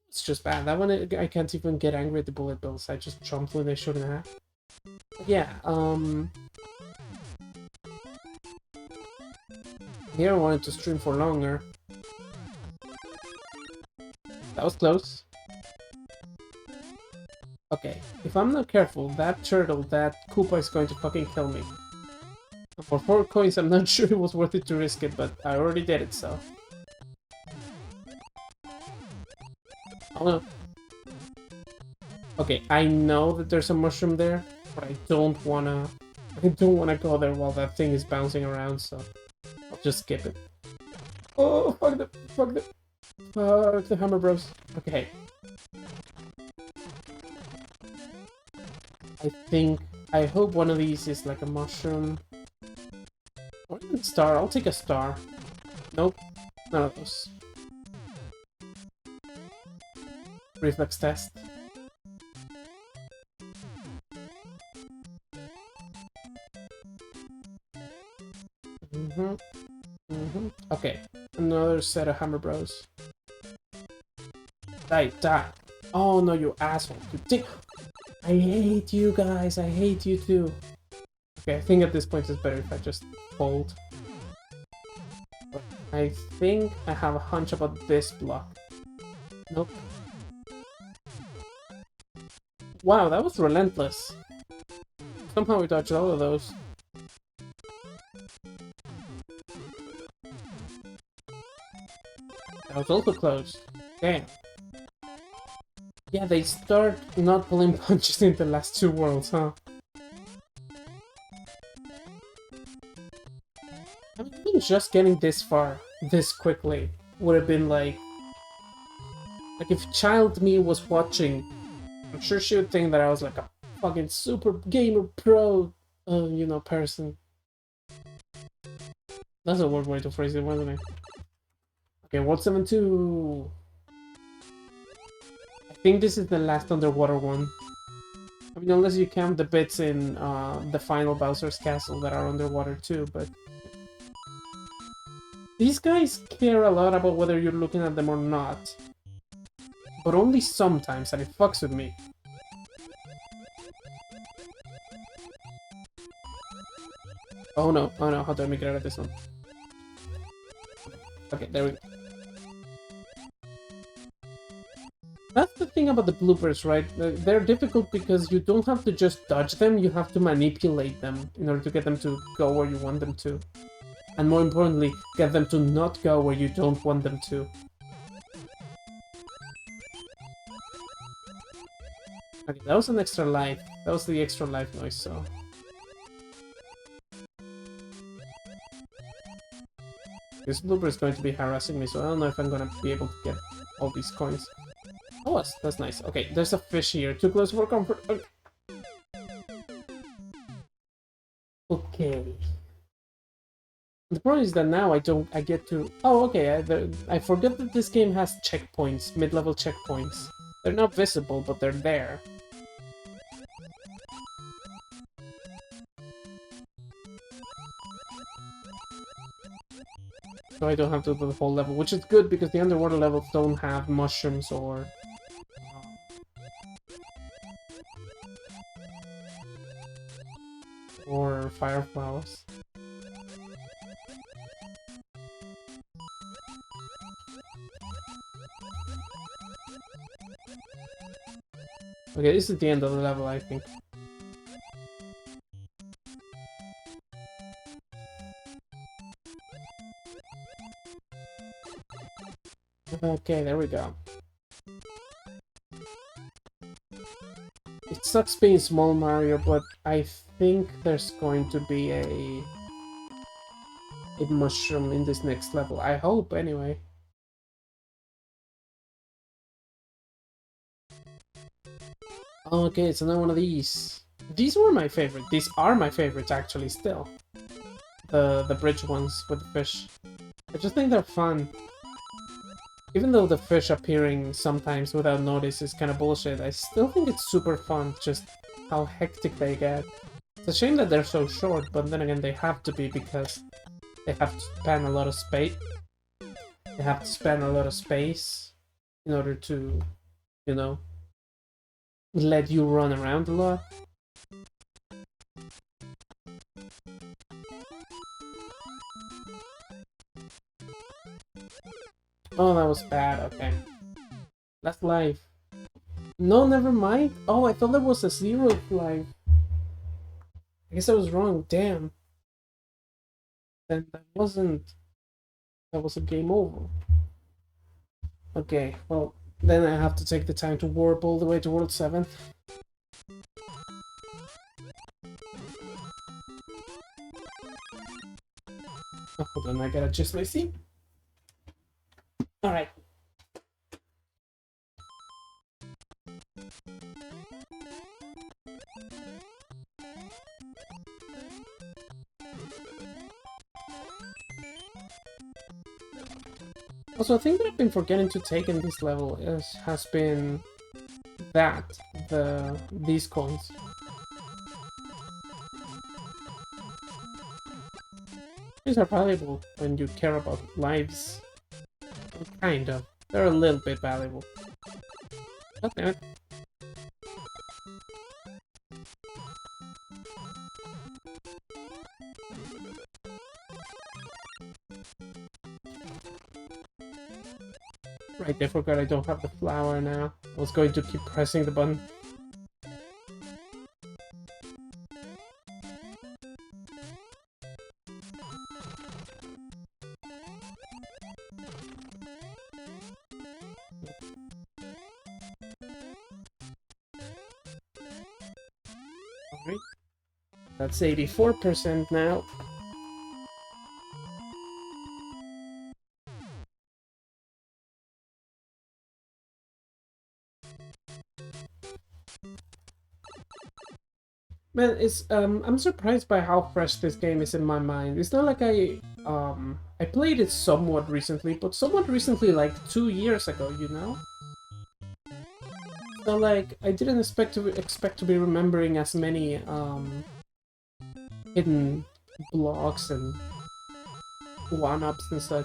It's just bad. That one, I can't even get angry at the bullet bills. I just jumped when I shouldn't have. Yeah, here I wanted to stream for longer. That was close. Okay, if I'm not careful, that turtle, that Koopa is going to fucking kill me. For 4 coins, I'm not sure it was worth it to risk it, but I already did it, so... Oh no. Okay, I know that there's a mushroom there, but I don't wanna go there while that thing is bouncing around, so I'll just skip it. Oh, fuck the Hammer Bros. Okay. I hope one of these is like a mushroom. Or even star. I'll take a star. Nope. None of those. Reflex test. Okay. Another set of Hammer Bros. Die. Oh no, you asshole. You dick. I hate you guys. I hate you too. Okay, I think at this point it's better if I just fold. But I think I have a hunch about this block. Nope. Wow, that was relentless. Somehow we dodged all of those. That was also close. Damn. Yeah, they start not pulling punches in the last 2 worlds, huh? I mean, just getting this far, this quickly, would have been like if child me was watching, I'm sure she would think that I was like a fucking super gamer pro, you know, person. That's a weird way to phrase it, wasn't it? Okay, World 7-2. I think this is the last underwater one. I mean, unless you count the bits in the final Bowser's Castle that are underwater too, but... These guys care a lot about whether you're looking at them or not. But only sometimes, and it fucks with me. Oh no, how do I make it out of this one? Okay, there we go. That's the thing about the bloopers, right? They're difficult because you don't have to just dodge them, you have to manipulate them in order to get them to go where you want them to. And more importantly, get them to not go where you don't want them to. Okay, that was an extra life. That was the extra life noise, so... This blooper is going to be harassing me, so I don't know if I'm gonna be able to get all these coins. Oh, that's nice. Okay, there's a fish here. Too close for comfort. Okay. The problem is that now I get to... Oh, okay, I forget that this game has checkpoints, mid-level checkpoints. They're not visible, but they're there. So I don't have to do the whole level, which is good because the underwater levels don't have mushrooms or fire flowers. Okay, this is the end of the level, I think. Okay, there we go. It sucks being small Mario, but I think there's going to be a mushroom in this next level. I hope, anyway. Okay, it's another one of these. These were my favorite. These are my favorites, actually, still. The bridge ones with the fish. I just think they're fun. Even though the fish appearing sometimes without notice is kind of bullshit, I still think it's super fun, just how hectic they get. It's a shame that they're so short, but then again, they have to be because they have to span a lot of space. They have to span a lot of space in order to, you know, let you run around a lot. Oh, that was bad. Okay. Last life. No, never mind. Oh, I thought there was a 0th life. I guess I was wrong. Damn. Then that wasn't... That was a game over. Okay, well, then I have to take the time to warp all the way to World 7. Oh, hold on, I gotta adjust my seat. Alright. Also, a thing that I've been forgetting to take in this level has been these coins. These are valuable when you care about lives. Kind of. They're a little bit valuable. God damn it. Right, I forgot I don't have the flower now. I was going to keep pressing the button. Alright. That's 84% now. Man, I'm surprised by how fresh this game is in my mind. It's not like I played it somewhat recently, but somewhat recently, like 2 years ago, you know? So like I didn't expect to be remembering as many hidden blocks and one-ups and such.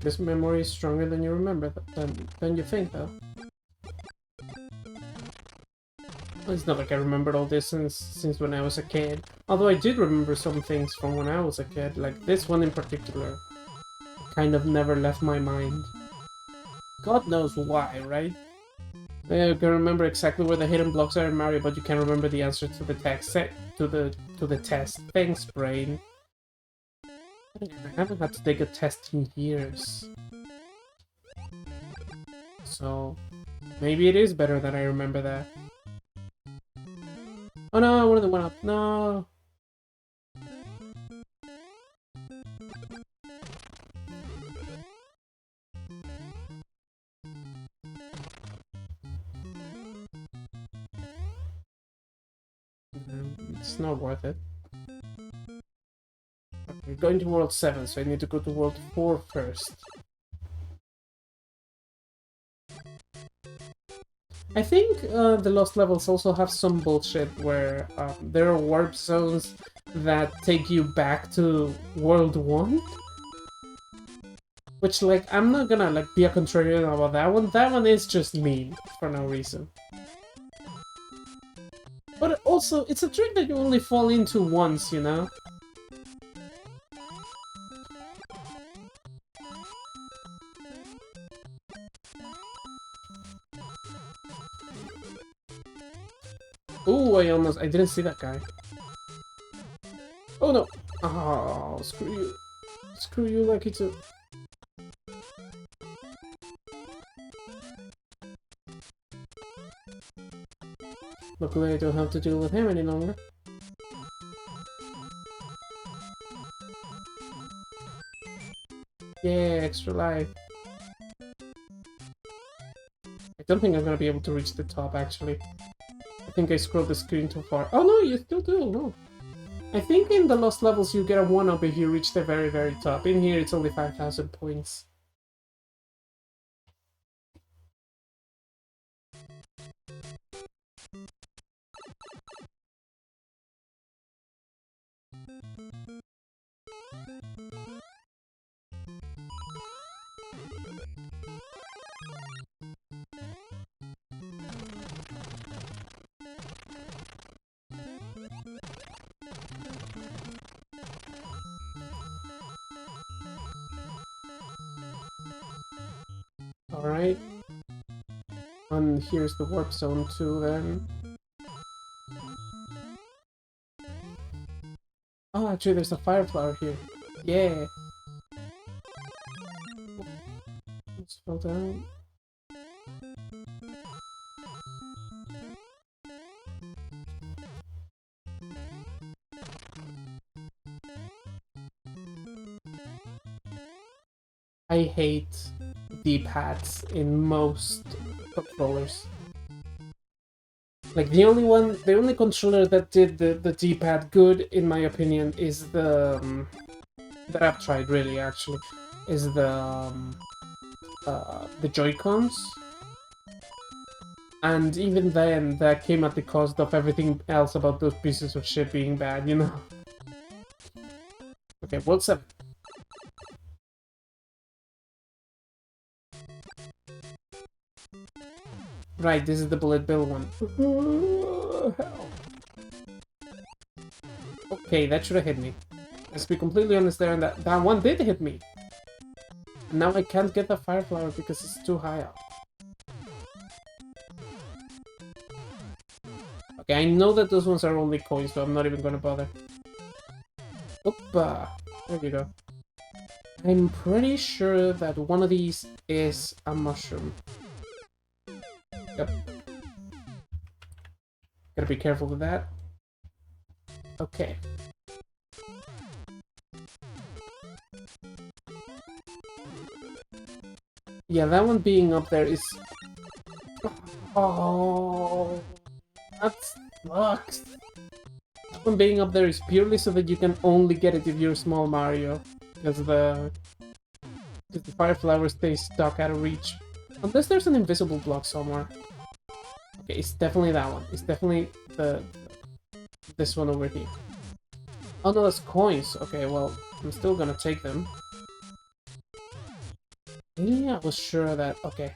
This memory is stronger than you remember, than you think, though. It's not like I remembered all this since when I was a kid. Although I did remember some things from when I was a kid, like this one in particular. Kind of never left my mind. God knows why, right? You can remember exactly where the hidden blocks are in Mario, but you can't remember the answer to the text to the test. Thanks, brain. I haven't had to take a test in years. So maybe it is better that I remember that. Oh no, one of them went up. No. It's not worth it. We're going to World 7, so I need to go to World 4 first. I think the Lost Levels also have some bullshit where there are warp zones that take you back to World 1. Which, like, I'm not gonna, like, be a contrarian about that one. That one is just mean, for no reason. But also, it's a trick that you only fall into once, you know? Ooh, I didn't see that guy. Oh no! Oh, screw you. Screw you, Lucky 2. Luckily I don't have to deal with him any longer. Yeah, extra life. I don't think I'm gonna be able to reach the top, actually. I think I scrolled the screen too far. Oh no, you still do, no. I think in the Lost Levels you get a 1-up if you reach the very, very top. In here it's only 5,000 points. Alright. And here's the warp zone too then. Oh, actually there's a fire flower here. Yeah. Let's fall down. I hate D-pads in most controllers. Like the only controller that did the D-pad good, in my opinion, is the that I've tried really actually, is the Joy-Cons. And even then, that came at the cost of everything else about those pieces of shit being bad, you know? Okay, World 7. Right, this is the Bullet Bill one. Okay, that should have hit me. Let's be completely honest there, and that one did hit me. And now I can't get the Fire Flower because it's too high up. Okay, I know that those ones are only coins, so I'm not even gonna bother. Opa! There you go. I'm pretty sure that one of these is a mushroom. Yep. Gotta be careful with that. Okay. Yeah, that one being up there is... Oh, that sucks. That one being up there is purely so that you can only get it if you're small Mario. Because the fire flower stays stuck out of reach. Unless there's an invisible block somewhere. Okay, it's definitely that one. It's definitely this one over here. Oh no, that's coins. Okay, well, I'm still gonna take them. Yeah, I was sure that... Okay.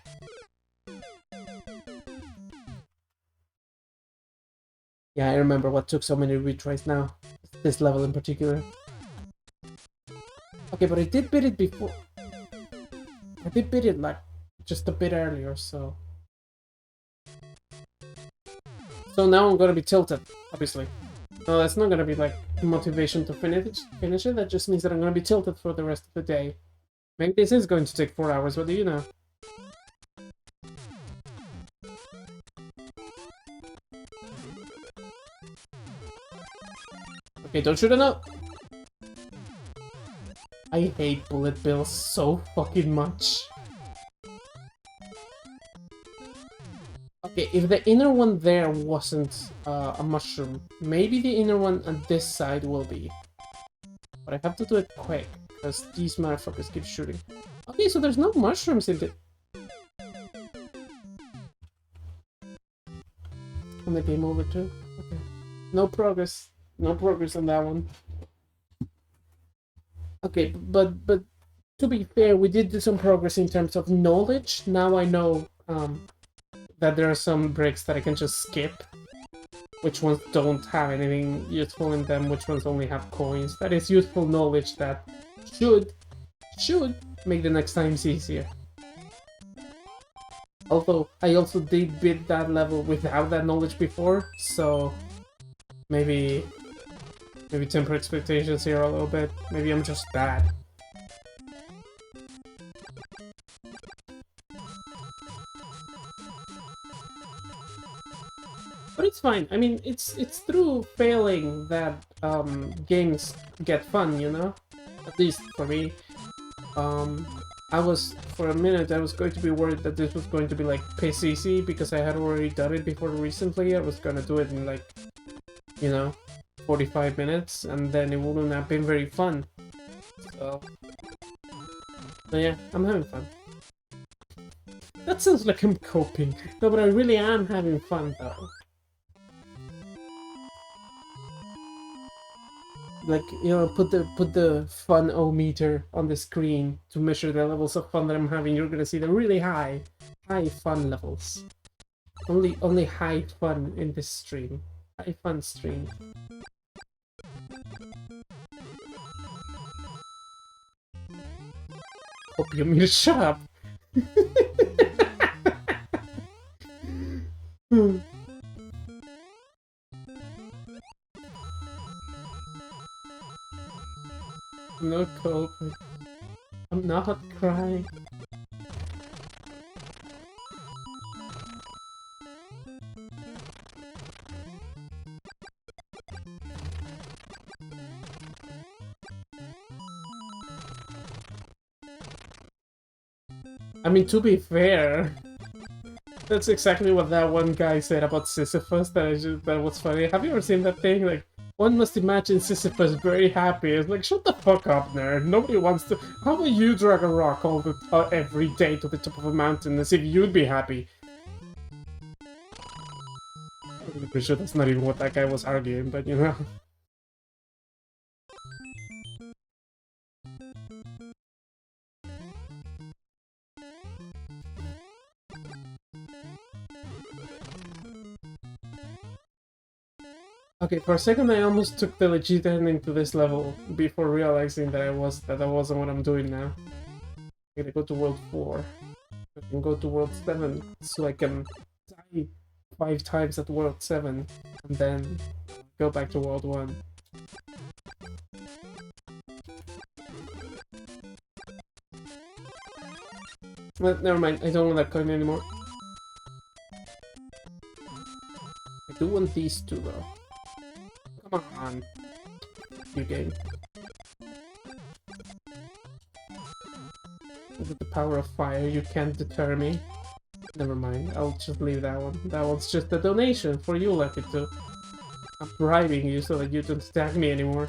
Yeah, I remember what took so many retries now. This level in particular. Okay, but I did beat it before. I did beat it, like, just a bit earlier, so... So now I'm gonna be tilted, obviously. No, that's not gonna be, like, motivation to finish it. That just means that I'm gonna be tilted for the rest of the day. Maybe this is going to take 4 hours, what do you know? Okay, don't shoot it up! I hate Bullet Bills so fucking much. Okay, if the inner one there wasn't a mushroom, maybe the inner one on this side will be. But I have to do it quick, because these motherfuckers keep shooting. Okay, so there's no mushrooms in it. And the game over too? Okay. No progress. No progress on that one. Okay, but to be fair, we did do some progress in terms of knowledge. Now I know that there are some bricks that I can just skip. Which ones don't have anything useful in them, which ones only have coins. That is useful knowledge that should make the next times easier. Although, I also did beat that level without that knowledge before, so maybe temper expectations here a little bit. Maybe I'm just bad. But it's fine. I mean, it's through failing that games get fun, you know? At least for me. Um, I was, for a minute, I was going to be worried that this was going to be like piss easy because I had already done it before recently. I was gonna do it in like, you know, 45 minutes, and then it wouldn't have been very fun. So, so yeah, I'm having fun. That sounds like I'm coping. No, but I really am having fun though. Like, you know, put the fun-o-meter on the screen to measure the levels of fun that I'm having. You're gonna see the really high fun levels. Only high fun in this stream. High fun stream. Opium, shut up. No coping. I'm not crying. I mean, to be fair, that's exactly what that one guy said about Sisyphus. That was funny. Have you ever seen that thing? Like, one must imagine Sisyphus very happy. It's like, shut the fuck up, nerd. Nobody wants to. How about you drag a rock every day to the top of a mountain as if you'd be happy? I'm pretty sure that's not even what that guy was arguing, but you know. Okay, for a second I almost took the legit ending to this level before realizing that that wasn't what I'm doing now. I'm gonna go to World 4. I can go to World 7 so I can die 5 times at World 7 and then go back to World 1. Well, never mind, I don't want that coin anymore. I do want these two though. Come on, you game. With the power of fire, you can't deter me. Never mind, I'll just leave that one. That one's just a donation for you, Lucky 2. I'm bribing you so that you don't attack me anymore.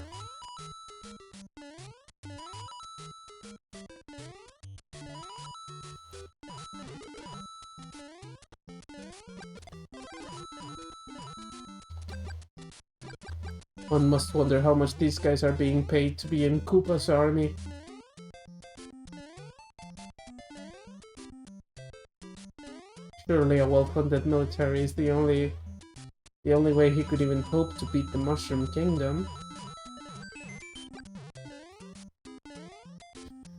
One must wonder how much these guys are being paid to be in Koopa's army. Surely a well-funded military is the only way he could even hope to beat the Mushroom Kingdom.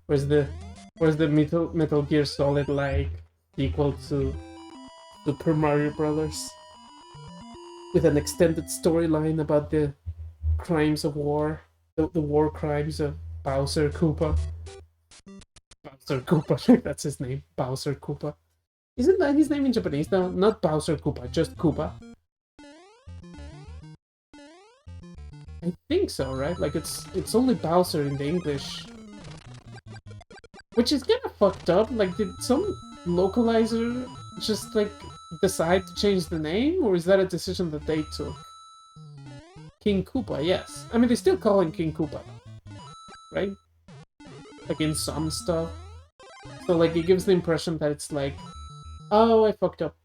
Where's the Metal Gear Solid like equal to Super Mario Brothers? With an extended storyline about the crimes of war, the war crimes of Bowser Koopa. Bowser Koopa, that's his name, Bowser Koopa. Isn't that his name in Japanese though? Not Bowser Koopa, just Koopa. I think so, right? Like it's only Bowser in the English. Which is kind of fucked up. Like, did some localizer just like decide to change the name, or is that a decision that they took? King Koopa, yes. I mean, they still call him King Koopa, right? Like in some stuff. So like, it gives the impression that it's like, oh, I fucked up.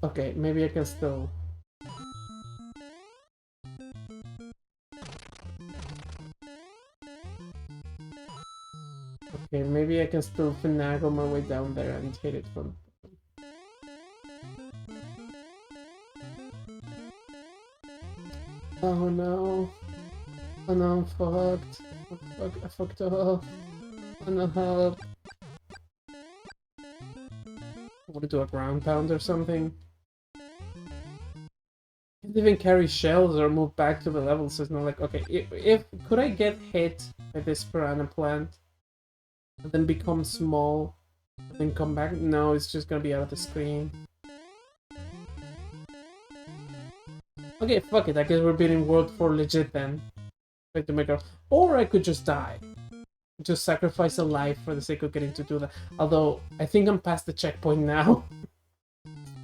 Okay, maybe I can still... Okay, maybe I can still finagle my way down there and hit it from... Oh no. Oh no, I'm fucked. I fucked up. Oh no, help. I want to do a ground pound or something. Can't even carry shells or move back to the level, so it's not like... Okay, if could I get hit by this piranha plant? And then become small Then come back? No, it's just gonna be out of the screen. Okay, fuck it. I guess we're beating World 4 legit then. Try to make our... Or I could just die. Just sacrifice a life for the sake of getting to do that. Although, I think I'm past the checkpoint now.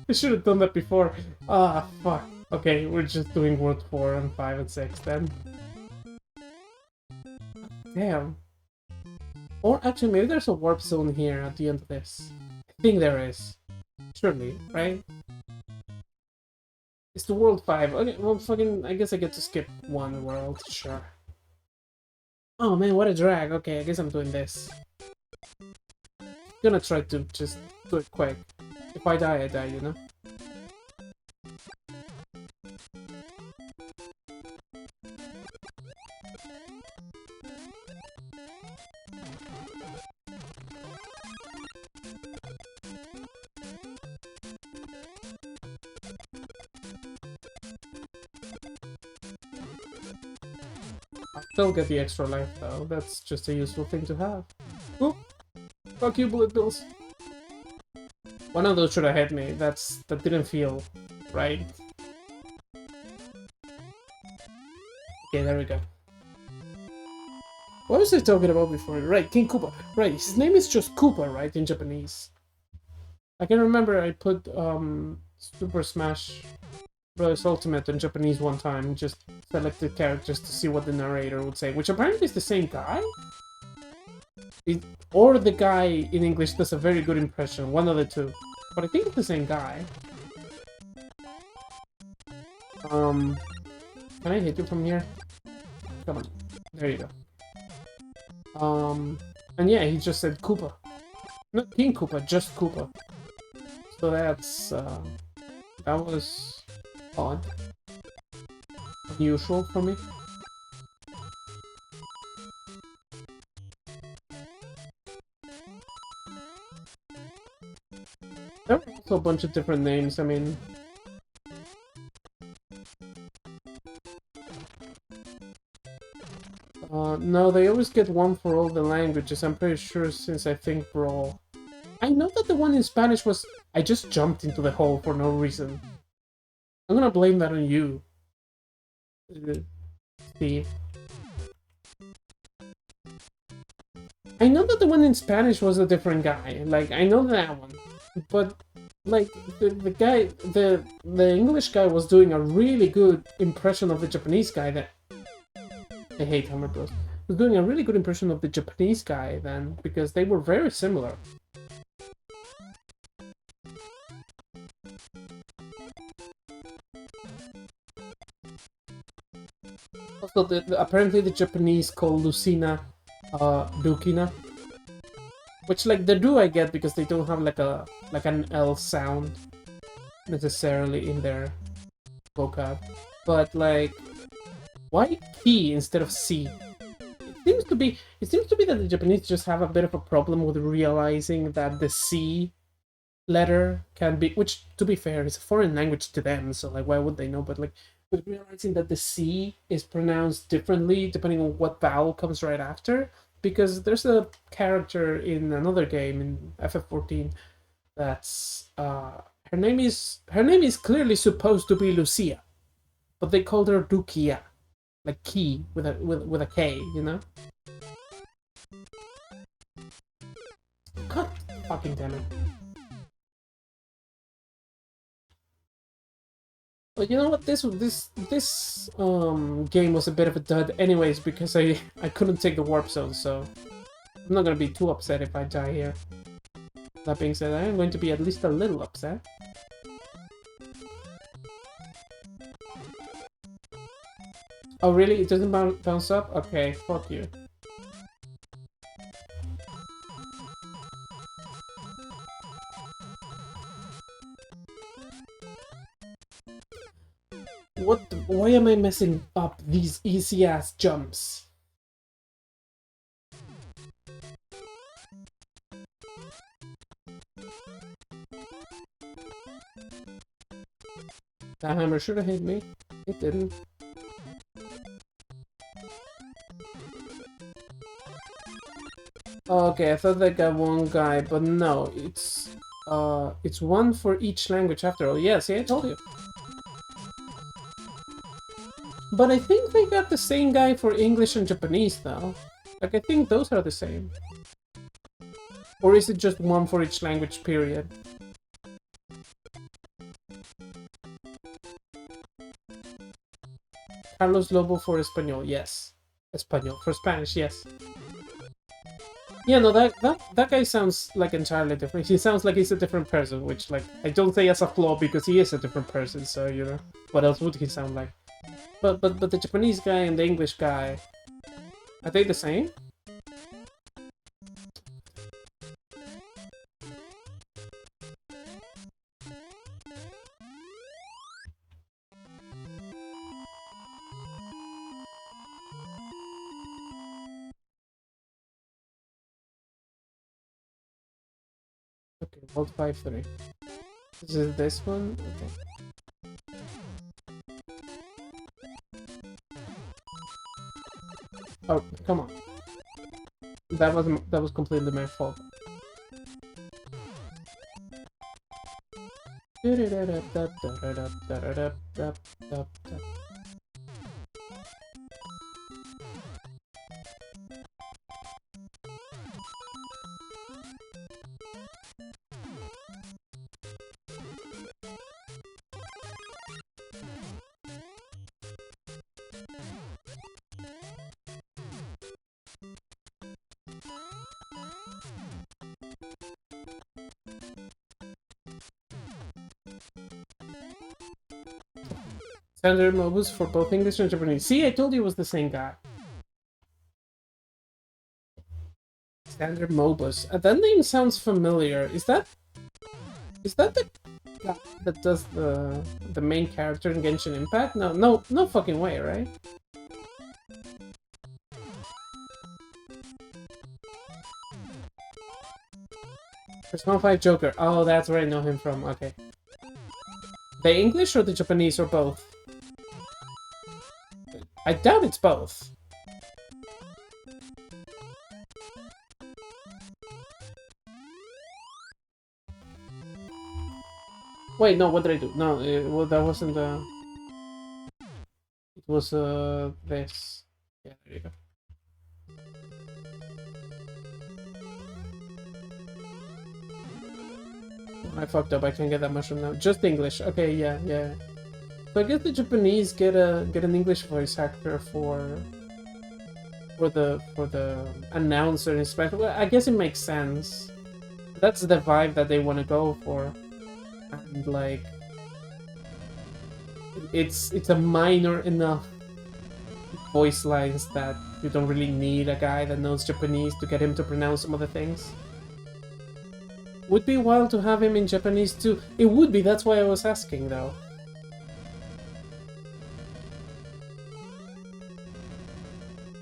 I should have done that before. Ah, fuck. Okay, we're just doing World 4 and 5 and 6 then. Damn. Or actually, maybe there's a warp zone here at the end of this. I think there is. Surely, right? It's the World 5. Okay, well, fucking, I guess I get to skip one world. Sure. Oh man, what a drag. Okay, I guess I'm doing this. Gonna try to just do it quick. If I die, I die, you know? Still get the extra life though, that's just a useful thing to have. Oop! Fuck you, bullet bills! One of those should have hit me, that didn't feel right. Okay, there we go. What was I talking about before? Right, King Koopa. Right, his name is just Koopa, right, in Japanese. I can remember I put Super Smash Bros. Ultimate in Japanese one time, just selected characters to see what the narrator would say, which apparently is the same guy? Or the guy in English does a very good impression, one of the two. But I think it's the same guy. Can I hit you from here? Come on. There you go. And yeah, he just said Koopa. Not King Koopa, just Koopa. So that's, that was odd. Unusual for me. There are also a bunch of different names, I mean... no, they always get one for all the languages, I'm pretty sure, since I think Brawl. I know that the one in Spanish was... I just jumped into the hole for no reason. I'm gonna blame that on you. Steve. I know that the one in Spanish was a different guy. Like, I know that one. But, like, the guy... The English guy was doing a really good impression of the Japanese guy that... I hate Hammer Bros. Was doing a really good impression of the Japanese guy then, because they were very similar. Also, apparently the Japanese call Lucina, Dukina. Which, like, the do I get because they don't have, like, an L sound necessarily in their vocab. But, like, why Ki instead of C? It seems to be that the Japanese just have a bit of a problem with realizing that the C letter can be, which, to be fair, is a foreign language to them, so, like, why would they know? But, like, with realizing that the C is pronounced differently depending on what vowel comes right after, because there's a character in another game, in FF14, that's, her name is clearly supposed to be Lucia, but they called her Dukia. Like key with a K, you know? God fucking damn it. But you know what? This game was a bit of a dud anyways because I couldn't take the warp zone, so I'm not gonna be too upset if I die here. That being said, I am going to be at least a little upset. Oh really? It doesn't bounce up? Okay, fuck you. Why am I messing up these easy-ass jumps? That hammer should have hit me. It didn't. Okay, I thought they got one guy, but no, it's one for each language after all. Yeah, see, I told you. But I think they got the same guy for English and Japanese though. Like I think those are the same. Or is it just one for each language, period? Carlos Lobo for Espanol, yes. Espanol for Spanish, yes. Yeah, no, that guy sounds like entirely different. He sounds like he's a different person, which, like, I don't say as a flaw because he is a different person. So you know, what else would he sound like? But the Japanese guy and the English guy, are they the same? Okay, Vault 5-3. Is it this one? Okay. Oh, come on. That was completely my fault. Standard Mobus for both English and Japanese. See, I told you it was the same guy. Standard Mobus. That name sounds familiar. Is that the guy that does the main character in Genshin Impact? No fucking way, right? Persona 5 Joker. Oh, that's where I know him from. Okay. The English or the Japanese or both? I doubt it's both. Wait, no, what did I do? No, well, that wasn't it was this. Yeah, there you go. I fucked up. I can't get that mushroom now. Just English. Okay, yeah. So I guess the Japanese get an English voice actor for the announcer in Spanish. Well, I guess it makes sense. That's the vibe that they want to go for, and like, it's a minor enough voice lines that you don't really need a guy that knows Japanese to get him to pronounce some of the things. Would be wild to have him in Japanese too. It would be. That's why I was asking though.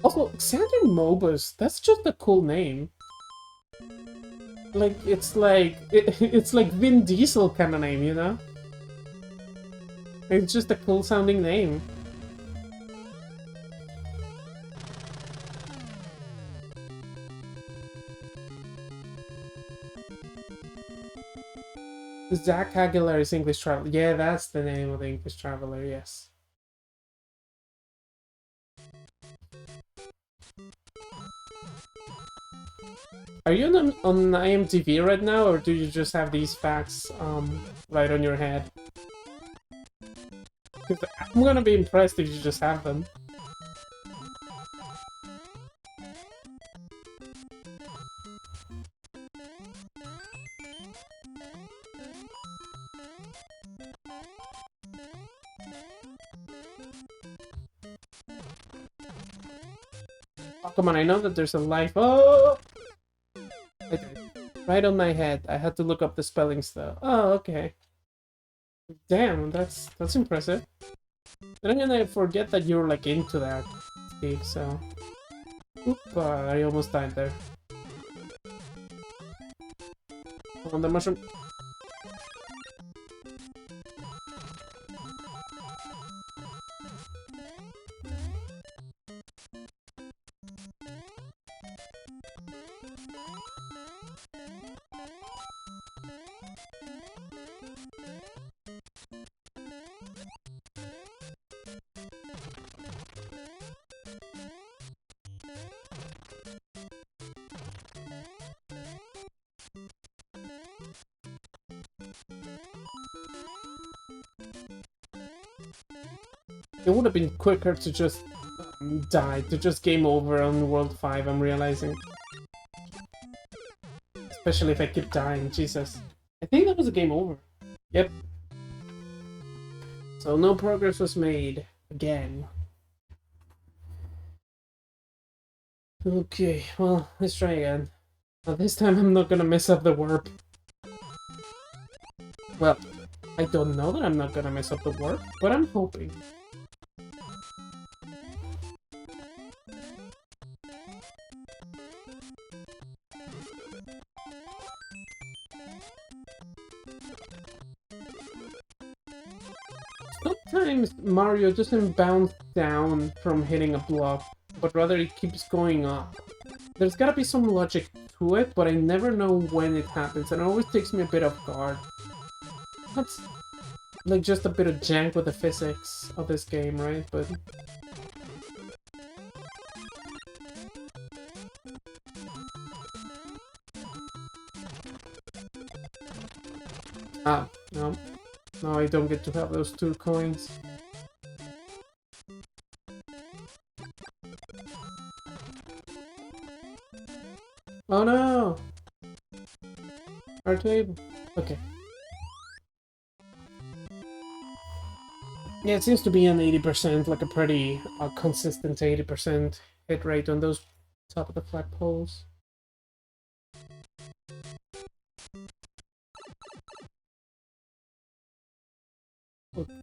Also, Xander Mobus, that's just a cool name. Like, it's like Vin Diesel kind of name, you know? It's just a cool sounding name. Zach Aguilar is English Traveler. Yeah, that's the name of the English Traveler, yes. Are you on IMDb right now, or do you just have these facts right on your head? Because I'm gonna be impressed if you just have them. Oh, come on, I know that there's a life. Oh! I did. Right on my head. I had to look up the spellings though. Oh, okay. Damn, that's impressive. Then again, I forget that you're like into that, Steve, so... Oop, I almost died there. On the mushroom. It would have been quicker to just die, to just game over on World 5, I'm realizing. Especially if I keep dying, Jesus. I think that was a game over. Yep. So no progress was made. Again. Okay, well, let's try again. This time I'm not gonna mess up the warp. Well, I don't know that I'm not gonna mess up the warp, but I'm hoping. Sometimes Mario doesn't bounce down from hitting a block, but rather it keeps going up. There's gotta be some logic to it, but I never know when it happens, and it always takes me a bit off guard. That's like just a bit of jank with the physics of this game, right? But no. No, I don't get to have those 2 coins. Oh no! Our table. Okay. Yeah, it seems to be an 80%, like a pretty consistent 80% hit rate on those top of the flagpoles. Okay.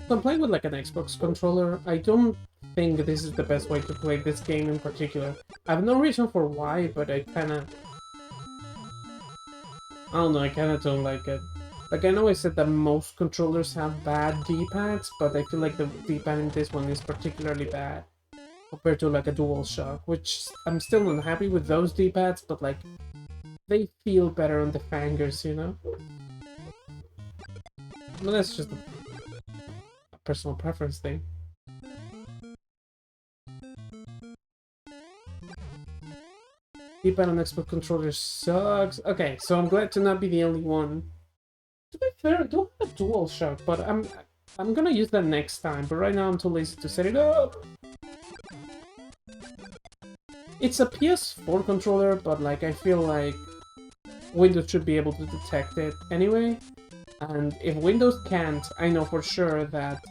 So I'm playing with like an Xbox controller. I don't think this is the best way to play this game in particular. I have no reason for why, but I kinda... I don't know, I kinda don't like it. Like, I know I said that most controllers have bad D-pads, but I feel like the D-pad in this one is particularly bad compared to like a DualShock, which I'm still unhappy with those D-pads, but like, they feel better on the fingers, you know? But that's just a personal preference thing. D-pad on Xbox controller sucks. Okay, so I'm glad to not be the only one. To be fair, I don't have a DualShock, but I'm gonna use that next time, but right now I'm too lazy to set it up. It's a PS4 controller, but like I feel like Windows should be able to detect it anyway. And if Windows can't, I know for sure that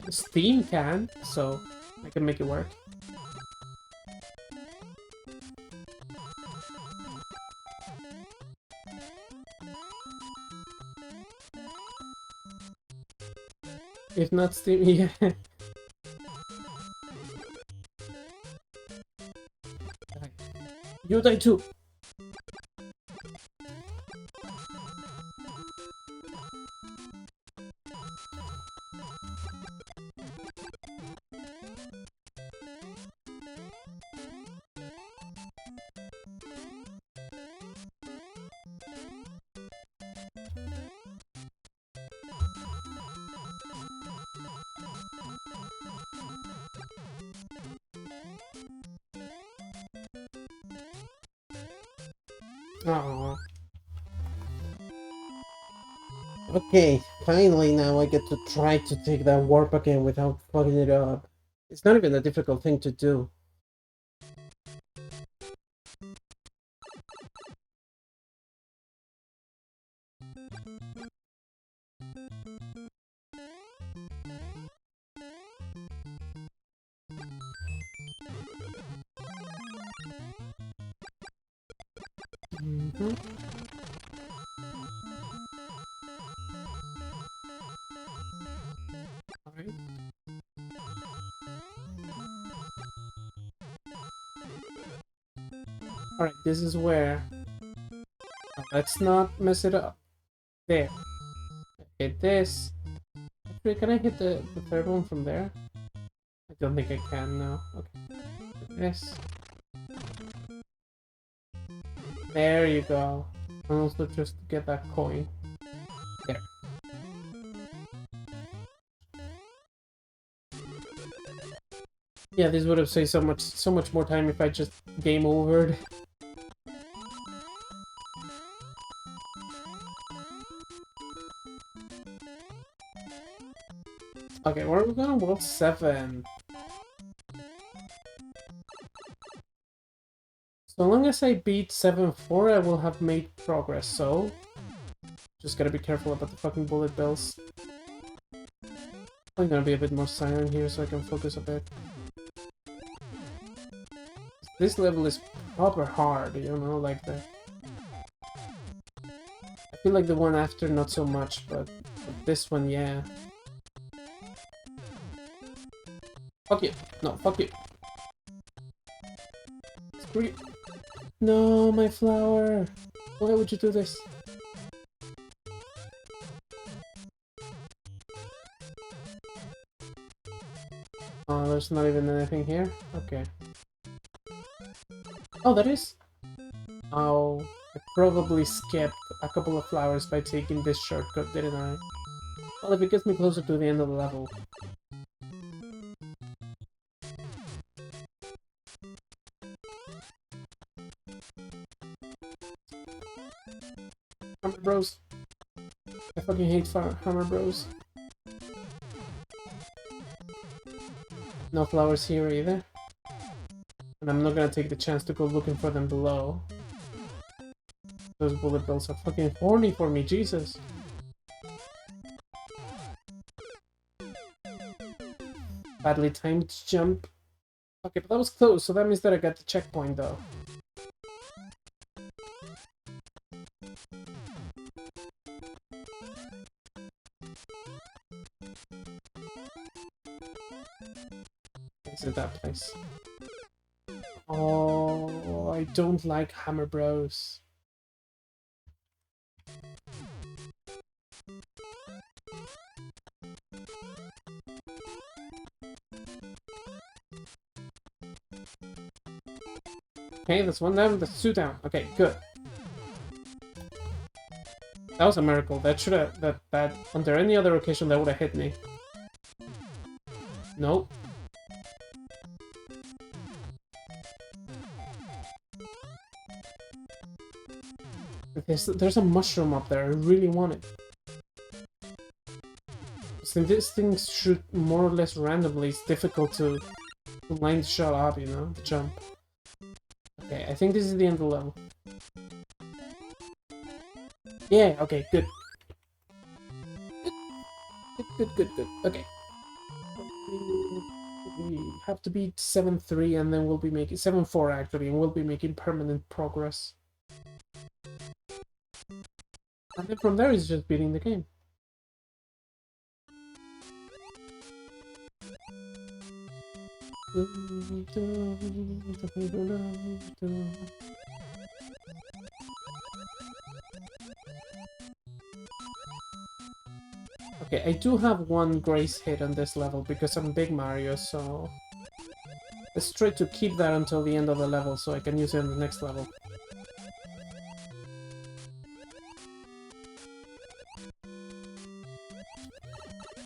Steam can, so I can make it work. If not Steam, yeah. You die too! Aww. Okay, finally now I get to try to take that warp again without fucking it up. It's not even a difficult thing to do. Alright. Alright, this is where... Oh, let's not mess it up. There. Hit this. Actually, can I hit the third one from there? I don't think I can now. Okay. This. There you go. And also just get that coin. There. Yeah, this would have saved so much more time if I just game overed. Okay, where are we going? World 7. So long as I beat 7-4, I will have made progress, so... Just gotta be careful about the fucking bullet bills. I'm gonna be a bit more silent here so I can focus a bit. This level is proper hard, you know, like the... I feel like the one after not so much, but this one, yeah. Fuck you. No, fuck you. Screw you. No, my flower! Why would you do this? Oh, there's not even anything here? Okay. Oh, that is? Oh, I probably skipped a couple of flowers by taking this shortcut, didn't I? Well, if it gets me closer to the end of the level. Hammer Bros. I fucking hate Hammer Bros. No flowers here either. And I'm not gonna take the chance to go looking for them below. Those bullet bills are fucking horny for me, Jesus. Badly timed jump. Okay, but that was close, so that means that I got the checkpoint though. Isn't that place? Oh, I don't like Hammer Bros. Okay, that's one down, that's two down. Okay, good. That was a miracle. That should have... That under any other occasion, that would have hit me. Nope. There's a mushroom up there. I really want it. Since these things shoot more or less randomly, it's difficult to line the shot up, you know? The jump. Okay, I think this is the end of the level. Yeah, okay, good. Good. Okay. We have to beat 7-3 and then we'll be making... 7-4 actually, and we'll be making permanent progress. And then from there it's just beating the game. Okay, I do have one grace hit on this level because I'm Big Mario, so... Let's try to keep that until the end of the level so I can use it in the next level.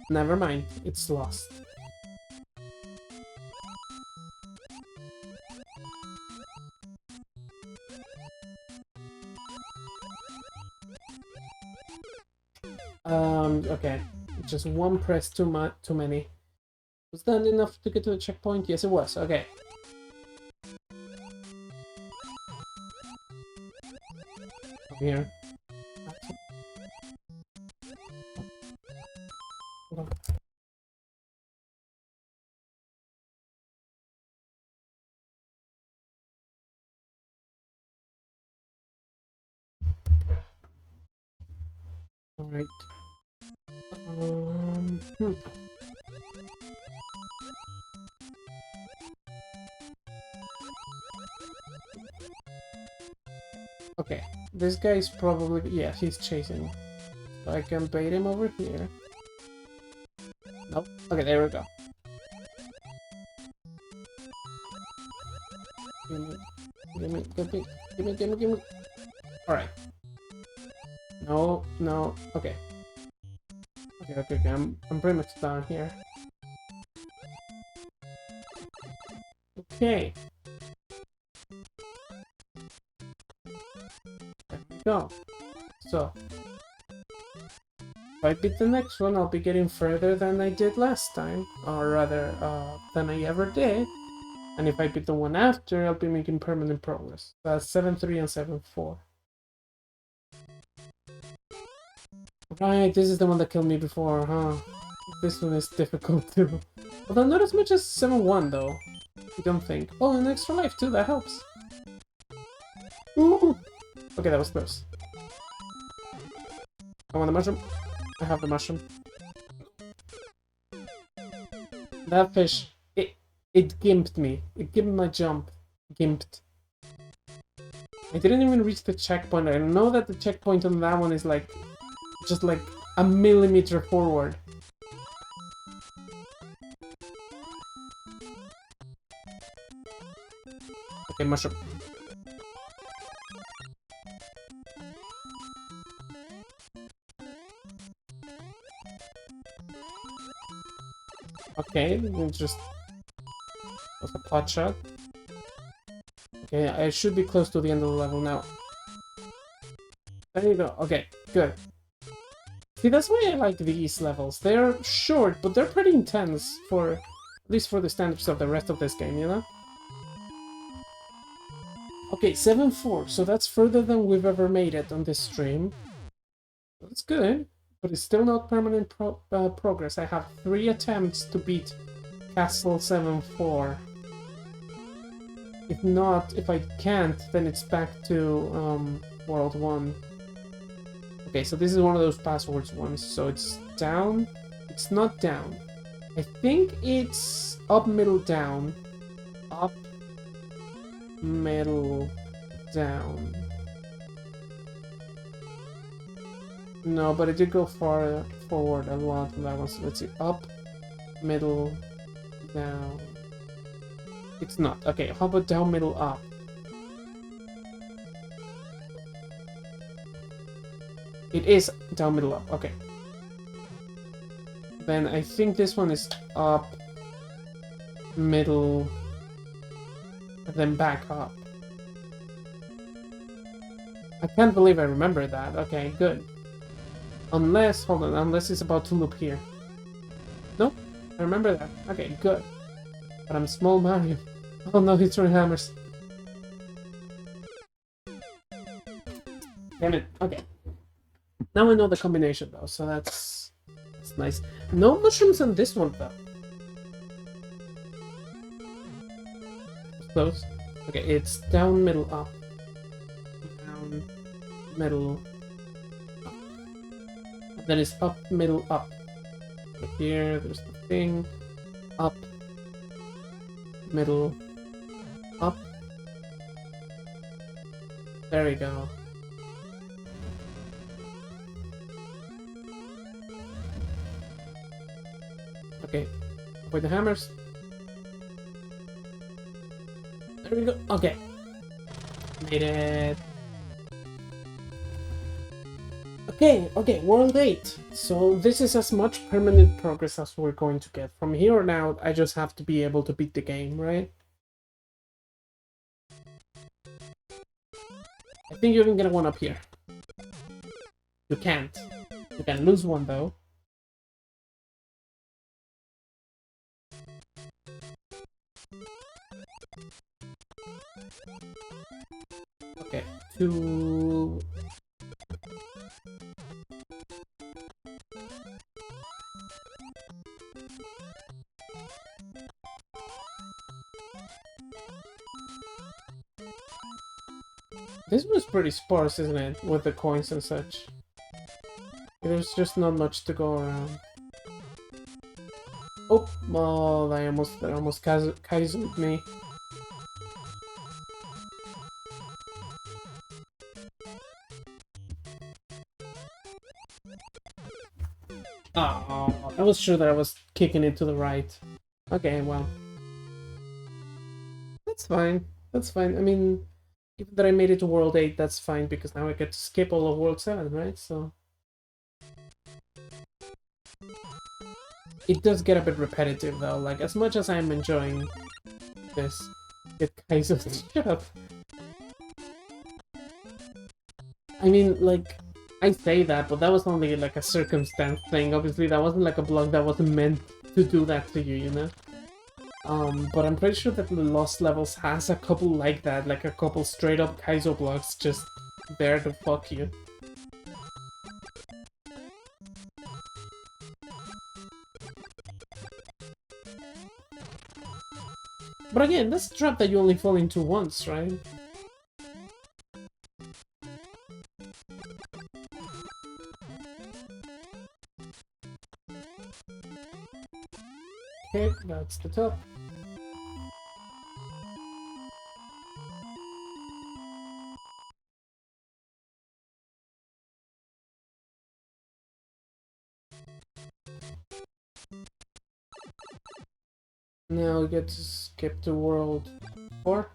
Never mind, it's lost. Okay. Just one press too many. Was that enough to get to the checkpoint? Yes, it was. Okay. Over here. Alright. Okay, this guy's probably... yeah, he's chasing me. So I can bait him over here. Nope. Okay, there we go. Gimme. Alright. No. Okay. Okay. I'm pretty much done here. Okay. There we go. So, if I beat the next one, I'll be getting further than I did last time. Or rather, than I ever did. And if I beat the one after, I'll be making permanent progress. That's 7-3 and 7-4. Right, this is the one that killed me before, huh? This one is difficult too. Although not as much as 7-1 though. You don't think. Oh, an extra life too, that helps. Ooh! Okay, that was close. I want the mushroom. I have the mushroom. That fish, it gimped me. It gimped my jump. Gimped. I didn't even reach the checkpoint. I know that the checkpoint on that one is like... just like a millimeter forward. Okay, mushroom. Okay, just... that's a pot shot. Okay, I should be close to the end of the level now. There you go. Okay, good. See, that's why I like these levels. They're short, but they're pretty intense for... at least for the standards of the rest of this game, you know? Okay, 7-4, so that's further than we've ever made it on this stream. That's good, but it's still not permanent progress. I have 3 attempts to beat Castle 7-4. If not, if I can't, then it's back to World 1. Okay, so this is one of those passwords ones. So it's down. It's not down. I think it's up, middle, down. Up, middle, down. No, but it did go far forward a lot on that one. So let's see. Up, middle, down. It's not. Okay, how about down, middle, up? It is down, middle, up. Okay. Then I think this one is up, middle, and then back up. I can't believe I remember that. Okay, good. Unless, hold on, unless it's about to loop here. Nope, I remember that. Okay, good. But I'm small Mario. Oh no, he's throwing hammers. Damn it, okay. Now I know the combination though, so that's nice. No mushrooms on this one though. Close. Okay, it's down, middle, up. Down, middle, up. And then it's up, middle, up. Right here, there's the thing. Up, middle, up. There we go. Okay, with the hammers. There we go. Okay. Made it. Okay, World 8. So this is as much permanent progress as we're going to get. From here on out, I just have to be able to beat the game, right? I think you can get one up here. You can't. You can lose one though. Okay, 2... This was pretty sparse, isn't it? With the coins and such. There's just not much to go around. Oh, well, I almost kaisered me. Oh, I was sure that I was kicking it to the right. Okay, well. That's fine. That's fine. I mean, given that I made it to World 8, that's fine, because now I get to skip all of World 7, right? So... It does get a bit repetitive, though. Like, as much as I'm enjoying this, it kind of... Shut up. I mean, like, I say that, but that was only, like, a circumstance thing. Obviously, that wasn't, like, a block that wasn't meant to do that to you, you know? But I'm pretty sure that the Lost Levels has a couple like that, like a couple straight-up Kaizo blocks just there to fuck you. But again, that's a trap that you only fall into once, right? Okay, that's the top. Now we get to skip to World 4.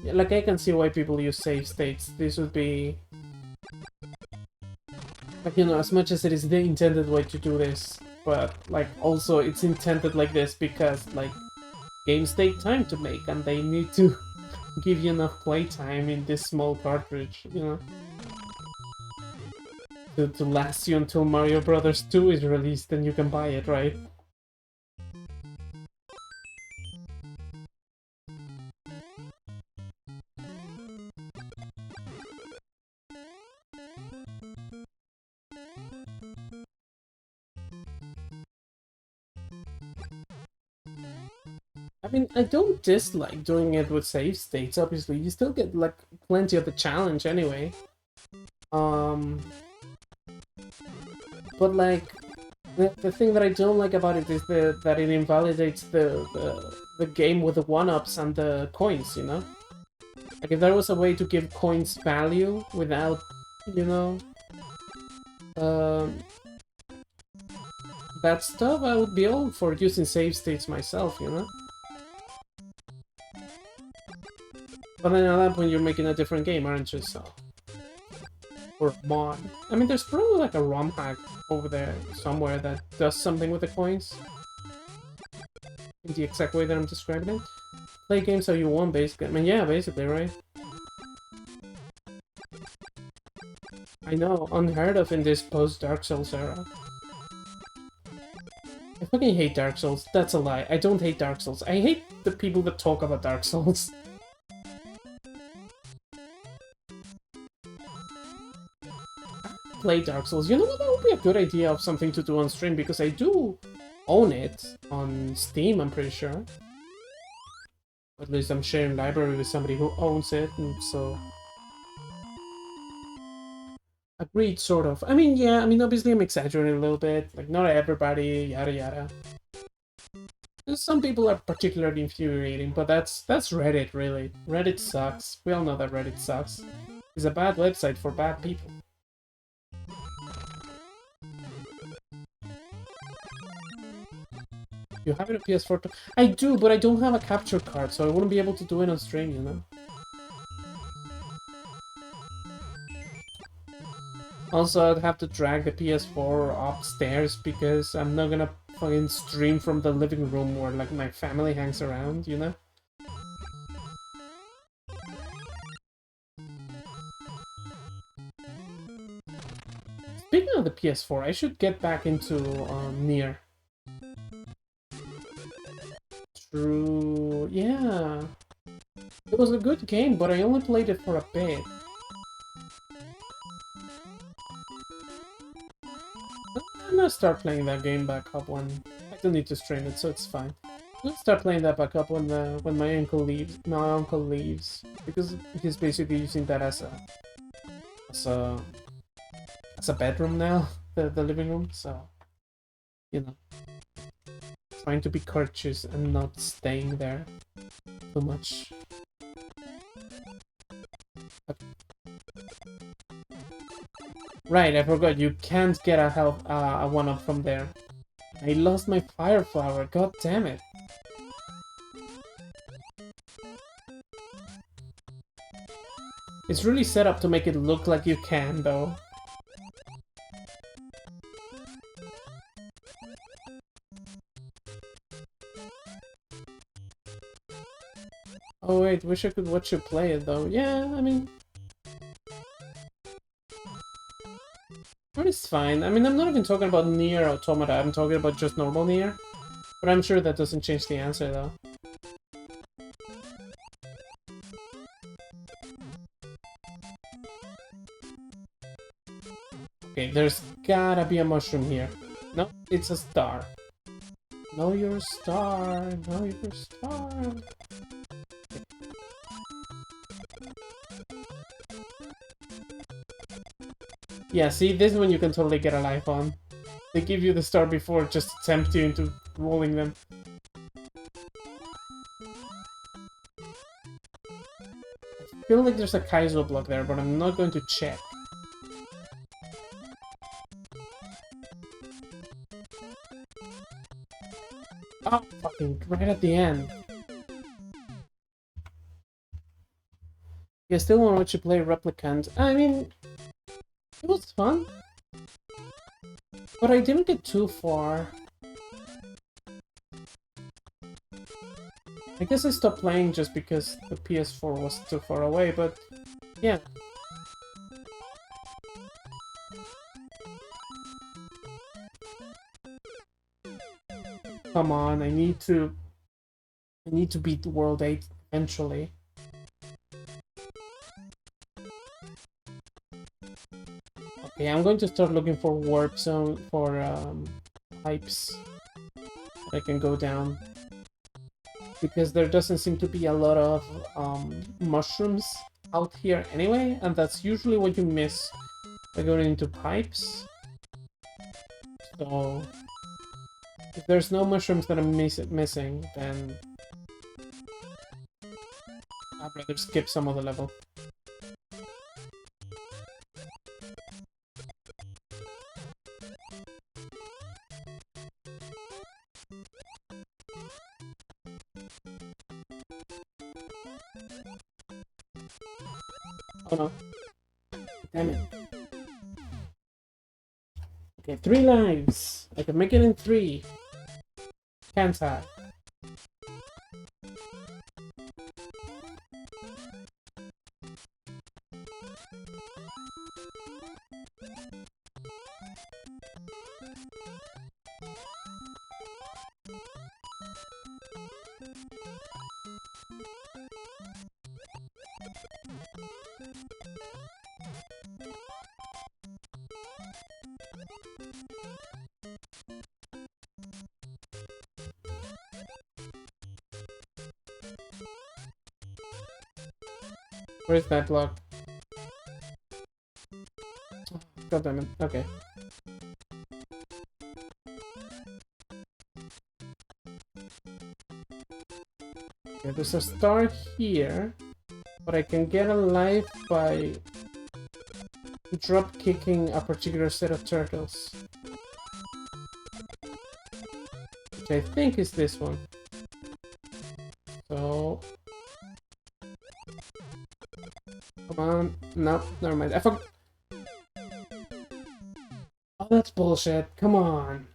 Yeah, like, I can see why people use save states. This would be... Like, you know, as much as it is the intended way to do this, but, like, also it's intended like this because, like, games take time to make, and they need to give you enough playtime in this small cartridge, you know? To last you until Mario Brothers 2 is released and you can buy it, right? I mean, I don't dislike doing it with save states, obviously. You still get, like, plenty of the challenge anyway. But, like, the thing that I don't like about it is that it invalidates the game with the 1-ups and the coins, you know? Like, if there was a way to give coins value without, you know, that stuff, I would be all for using save states myself, you know? But then at that point, you're making a different game, aren't you? So... Or mod. I mean, there's probably like a ROM hack over there somewhere that does something with the coins. In the exact way that I'm describing it. Play games how you want, basically. I mean, yeah, basically, right? I know, unheard of in this post-Dark Souls era. I fucking hate Dark Souls. That's a lie. I don't hate Dark Souls. I hate the people that talk about Dark Souls. Play Dark Souls. You know what? That would be a good idea of something to do on stream, because I do own it on Steam, I'm pretty sure. At least I'm sharing library with somebody who owns it, and so... Agreed, sort of. I mean, yeah, I mean, obviously I'm exaggerating a little bit. Like, not everybody, yada yada. Some people are particularly infuriating, but that's Reddit, really. Reddit sucks. We all know that Reddit sucks. It's a bad website for bad people. You have it on PS4 too? I do, but I don't have a capture card, so I wouldn't be able to do it on stream, you know? Also, I'd have to drag the PS4 upstairs because I'm not gonna fucking stream from the living room where, like, my family hangs around, you know? Speaking of the PS4, I should get back into Nier. through... Yeah. It was a good game, but I only played it for a bit. I'm gonna start playing that game back up when... I don't need to stream it, so it's fine. I'll start playing that back up when my uncle leaves. My uncle leaves, because he's basically using that as a bedroom now, the living room. So, you know, trying to be courteous and not staying there too much. Okay. Right, I forgot. You can't get a health a 1-up from there. I lost my fire flower. God damn it. It's really set up to make it look like you can, though. Oh wait, wish I could watch you play it, though. Yeah, I mean... It's fine. I mean, I'm not even talking about Nier Automata, I'm talking about just normal Nier. But I'm sure that doesn't change the answer, though. Okay, there's gotta be a mushroom here. No, it's a star. Know your star, know your star. Yeah, see, this is when you can totally get a life on. They give you the star before just to tempt you into rolling them. I feel like there's a Kaizo block there, but I'm not going to check. Oh, fucking right at the end. You still want to watch you play Replicant? I mean, it was fun. But I didn't get too far. I guess I stopped playing just because the PS4 was too far away, but yeah. Come on, I need to beat World 8 eventually. Okay, I'm going to start looking for warp zone for pipes that I can go down. Because there doesn't seem to be a lot of mushrooms out here anyway, and that's usually what you miss by going into pipes. So if there's no mushrooms that I'm missing, then I'd rather skip some of the level. Oh no. Damn it. Okay, 3 lives. I can make it in 3. Can't I? Where's that block? God damn it. Okay. Okay, there's a star here, but I can get a life by drop kicking a particular set of turtles. Which I think is this one. So... Come on. No, never mind. I forgot. Oh, that's bullshit. Come on.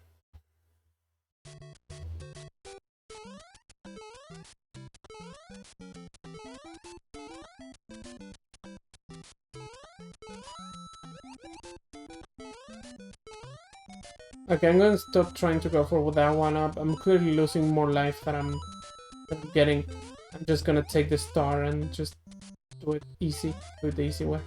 Okay, I'm gonna stop trying to go for that 1-up. I'm clearly losing more life than I'm forgetting. I'm just gonna take the star and just do it easy, do it the easy way.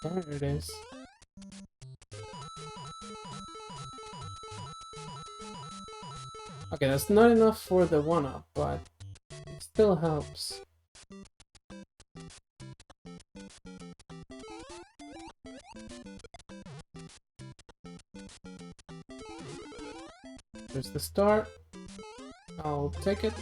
There it is. Okay, that's not enough for the 1-up, but it still helps. There's the star. I'll take it.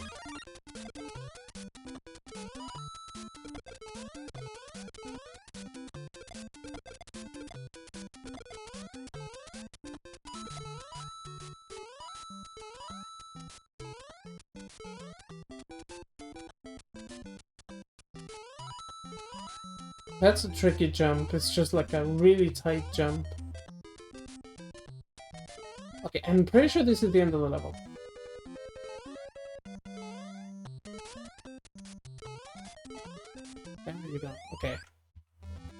That's a tricky jump. It's just like a really tight jump. Okay, I'm pretty sure this is the end of the level. There you go. Okay.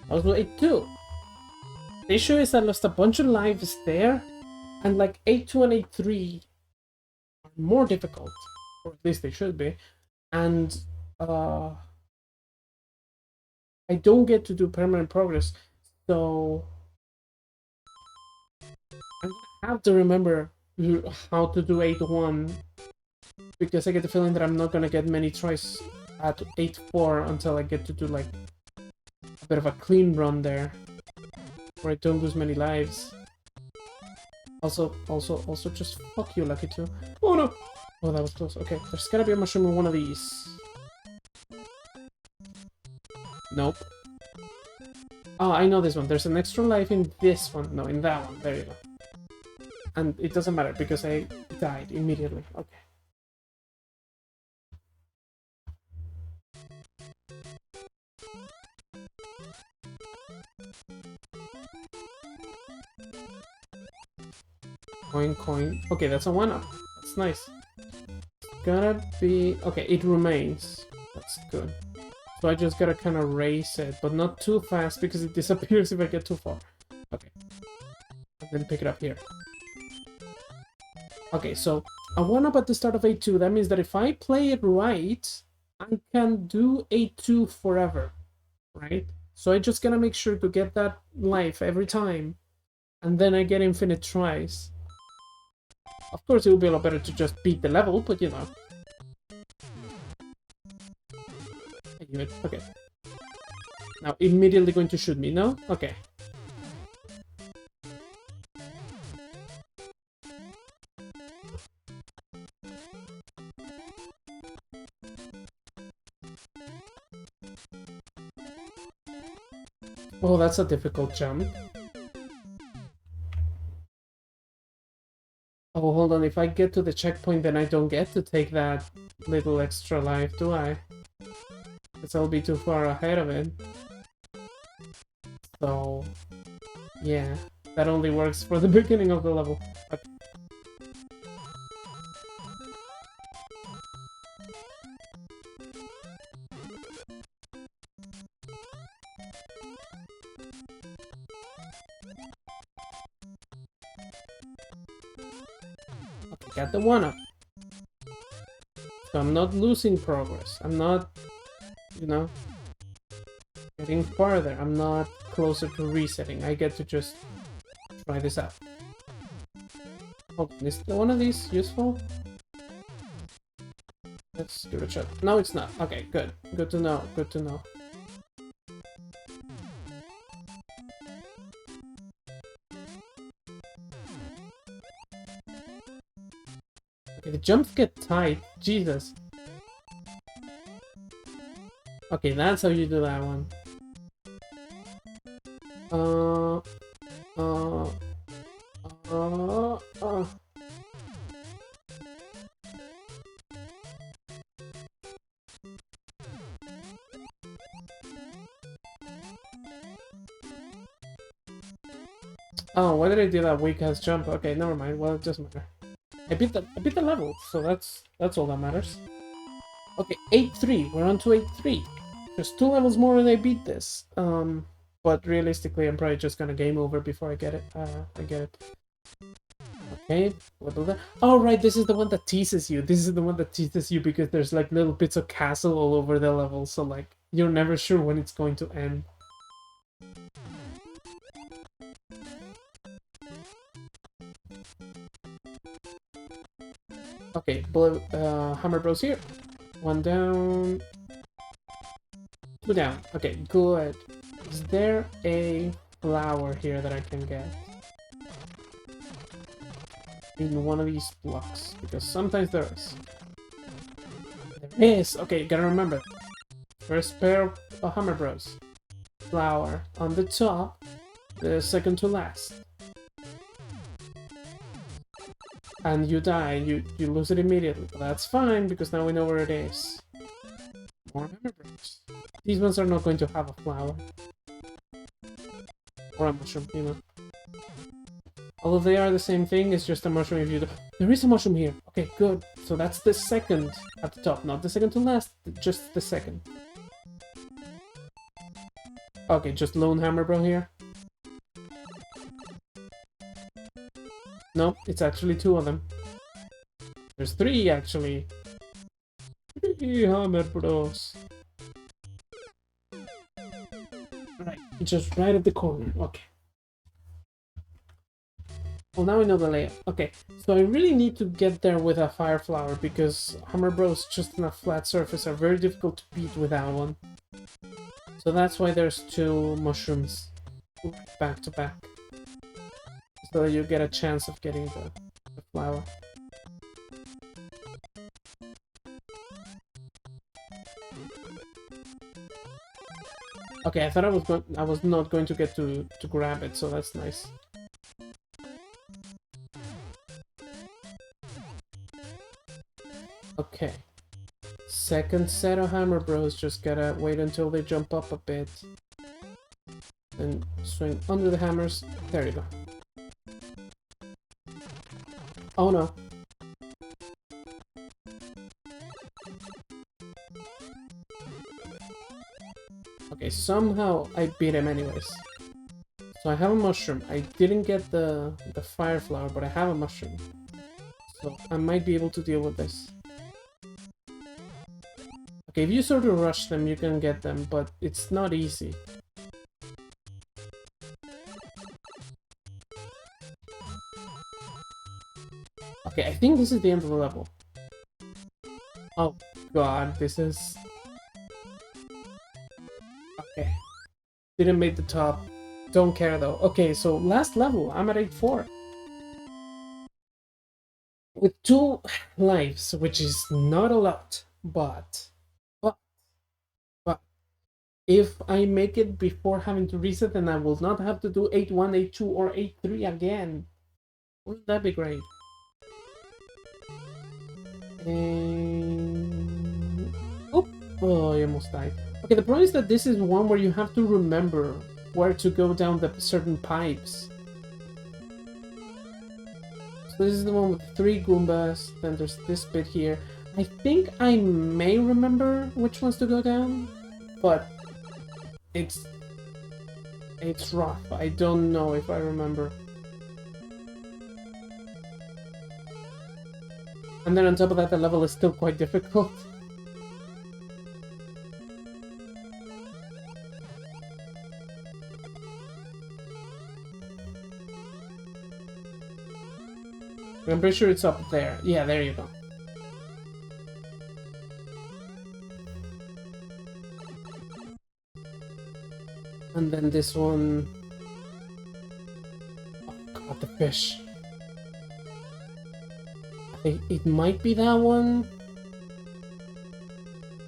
That was 8-2. The issue is I lost a bunch of lives there, and like 8-2 and 8-3 are more difficult, or at least they should be, and I don't get to do permanent progress, so I'm gonna have to remember how to do 8-1, because I get the feeling that I'm not gonna get many tries at 8-4 until I get to do like a bit of a clean run there, where I don't lose many lives. Also, just fuck you, Lucky 2. Oh no! Oh, that was close. Okay, there's gotta be a mushroom in one of these. Nope. Oh, I know this one. There's an extra life in this one. No, in that one. There you go. And it doesn't matter because I died immediately. Okay. Coin. Okay, that's a 1-up. That's nice. Gotta be... Okay, it remains. That's good. So I just gotta kind of race it, but not too fast because it disappears if I get too far. Okay. And then pick it up here. Okay, so a 1-up at the start of 8-2. That means that if I play it right, I can do 8-2 forever. Right? So I just gotta make sure to get that life every time. And then I get infinite tries. Of course, it would be a lot better to just beat the level, but you know. I knew it. Okay. Now, immediately going to shoot me, no? Okay. Oh, that's a difficult jump. Oh, hold on. If I get to the checkpoint, then I don't get to take that little extra life, do I? Because I'll be too far ahead of it. So, yeah. That only works for the beginning of the level. Okay. Got the 1-up. So I'm not losing progress. I'm not, you know, getting farther. I'm not closer to resetting. I get to just try this out. Oh, is one of these useful? Let's give it a shot. No, it's not. Okay, good. Good to know. Good to know. Okay, the jumps get tight. Jesus. Okay, that's how you do that one. Oh, why did I do that weak ass jump? Okay, never mind. Well, it doesn't matter. I beat the level, so that's all that matters. Okay, 8-3. We're on to 8-3. There's 2 levels more and I beat this. But realistically, I'm probably just gonna game over before I get it. I get it. Okay, what was that? Oh, right, this is the one that teases you. This is the one that teases you because there's like little bits of castle all over the level, so like you're never sure when it's going to end. Okay, Hammer Bros here. One down. Two down. Okay, good. Is there a flower here that I can get? In one of these blocks, because sometimes there is. There is! Okay, gotta remember. First pair of Hammer Bros. Flower on the top, the second to last. And you die, you lose it immediately. But that's fine, because now we know where it is. More Hammer Bros. These ones are not going to have a flower. Or a mushroom, you know. Although they are the same thing, it's just a mushroom if you do. There is a mushroom here. Okay, good. So that's the second at the top, not the second to last, just the second. Okay, just lone Hammer Bro here. No, it's actually two of them. There's three, actually. Three Hammer Bros. Right, just right at the corner. Okay. Well, now we know the layout. Okay, so I really need to get there with a Fire Flower because Hammer Bros just on a flat surface are very difficult to beat without one. So that's why there's two mushrooms back to back. So that you get a chance of getting the flower. Okay, I thought I was not going to get to grab it, so that's nice. Okay. Second set of Hammer Bros, just gotta wait until they jump up a bit. Then swing under the hammers. There you go. Oh no. Okay, somehow I beat him anyways. So I have a mushroom. I didn't get the Fire Flower, but I have a mushroom. So I might be able to deal with this. Okay, if you sort of rush them, you can get them, but it's not easy. Okay, I think this is the end of the level. Oh god, this is... Okay. Didn't make the top. Don't care though. Okay, so last level, I'm at 8-4. With 2 lives, which is not a lot, but if I make it before having to reset, then I will not have to do 8-1, 8-2, or 8-3 again. Wouldn't that be great? And... Oh, I almost died. Okay, the problem is that this is one where you have to remember where to go down the certain pipes. So this is the one with 3 Goombas, then there's this bit here. I think I may remember which ones to go down, but it's rough. I don't know if I remember. And then on top of that, the level is still quite difficult. I'm pretty sure it's up there. Yeah, there you go. And then this one... Oh god, the fish. It might be that one.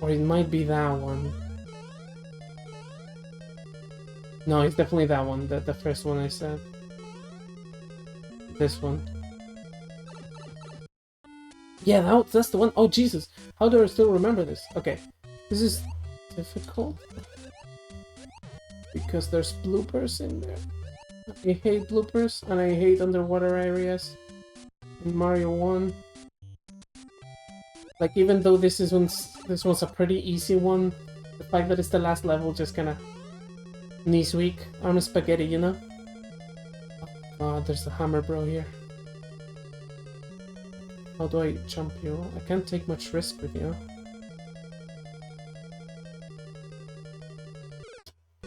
Or it might be that one. No, it's definitely that one, the first one I said. This one. Yeah, that's the one. Oh, Jesus. How do I still remember this? Okay. This is difficult. Because there's bloopers in there. I hate bloopers, and I hate underwater areas. In Mario 1. Like, even though this one's a pretty easy one, the fact that it's the last level just kinda... knees weak. I'm a spaghetti, you know? Oh god, there's the Hammer Bro here. How do I jump you? I can't take much risk with you.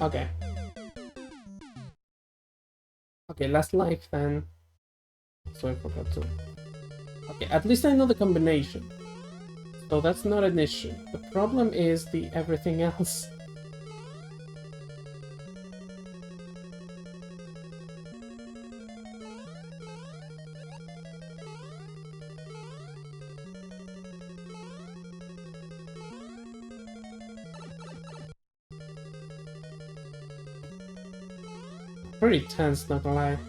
Okay. Okay, last life then. So I forgot to... Okay, at least I know the combination. So that's not an issue. The problem is the everything else. Pretty tense, not gonna lie.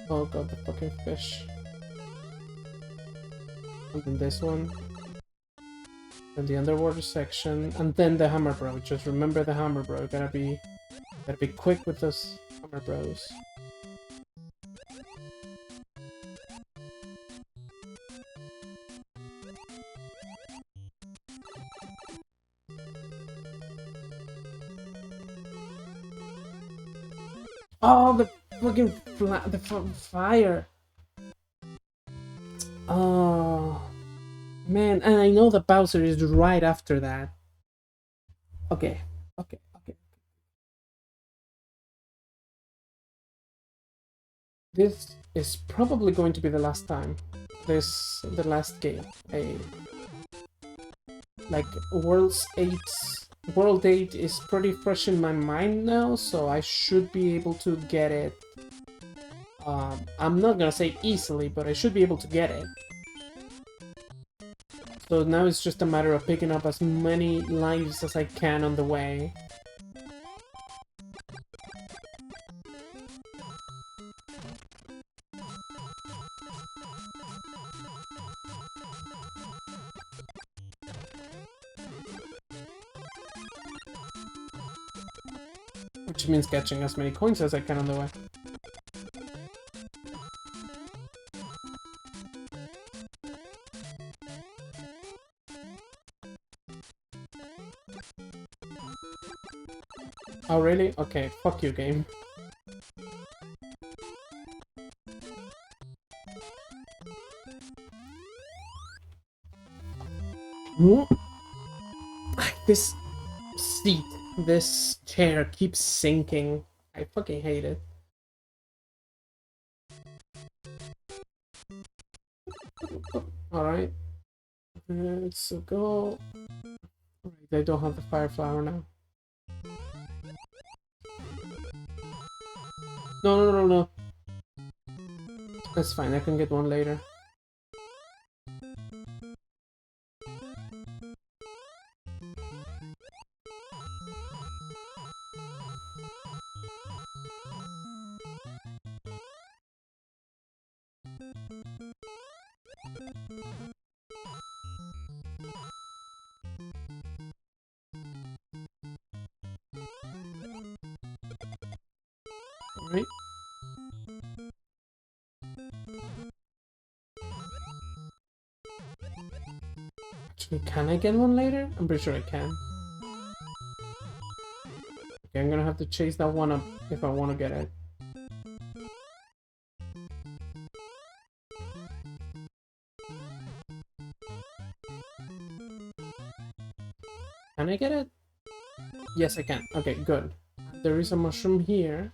Oh god, the fucking fish. And then this one. And the underwater section. And then the hammer bro. Just remember the hammer bro. Gotta be quick with those hammer bros. Oh, the fucking fire. Oh, man. And I know the Bowser is right after that. Okay. This is probably going to be the last time. The last game. Like, World 8 is pretty fresh in my mind now, so I should be able to get it. I'm not gonna say easily, but I should be able to get it. So now it's just a matter of picking up as many lives as I can on the way. Which means catching as many coins as I can on the way. Oh really? Okay, fuck you, game. This seat, this chair keeps sinking. I fucking hate it. Alright. Let's go. Alright, they don't have the fire flower now. No. That's fine, I can get one later. Alright. Actually, can I get one later? I'm pretty sure I can. Okay, I'm gonna have to chase that one up if I want to get it. Can I get it? Yes, I can. Okay, good. There is a mushroom here.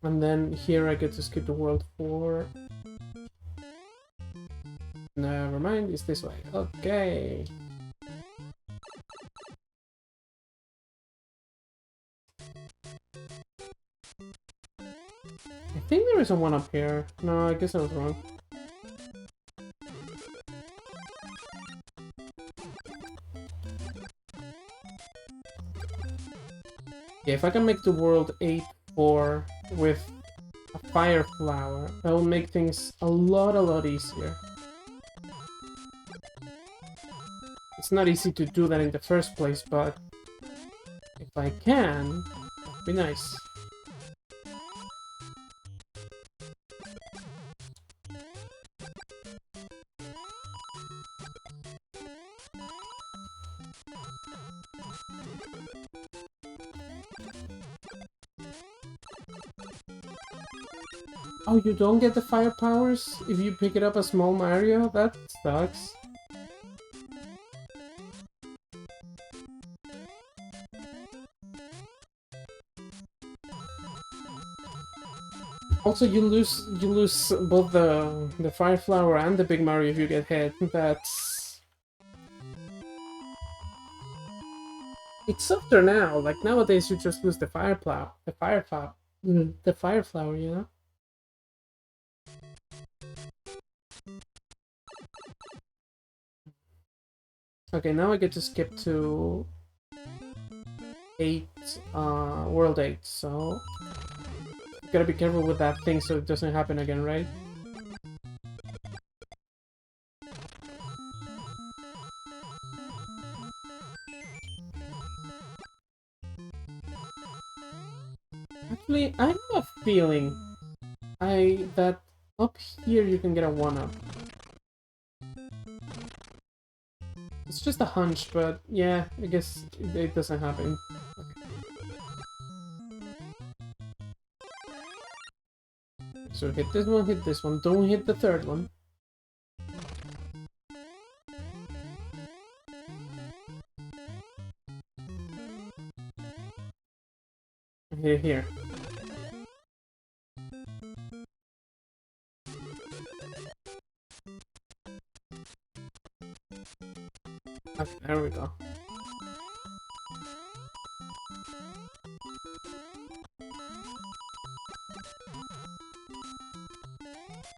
And then here I get to skip the world 4. Never mind, it's this way. Okay. I think there is a one up here. No, I guess I was wrong. Yeah, if I can make the world 8-4 with a fire flower, that will make things a lot easier. It's not easy to do that in the first place, but if I can, that'd be nice. Oh, you don't get the fire powers if you pick it up as small Mario? That sucks. Also, you lose both the fire flower and the big Mario if you get hit. That's it's softer now. Like nowadays, you just lose the fire flower, the fire flower. You know. Okay, now I get to skip to 8, World 8. So gotta be careful with that thing so it doesn't happen again, right? Actually, I have a feeling that up here you can get a 1-up. It's just a hunch, but yeah, I guess it doesn't happen. So hit this one, don't hit the third one. Hit it here. Okay, there we go.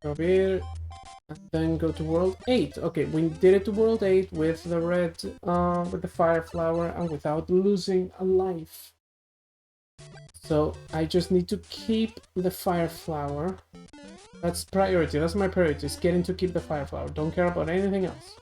Go here, and then go to World 8. Okay, we did it to World 8 with the red, with the fire flower and without losing a life. So I just need to keep the fire flower. That's priority, that's my priority, is getting to keep the fire flower. Don't care about anything else.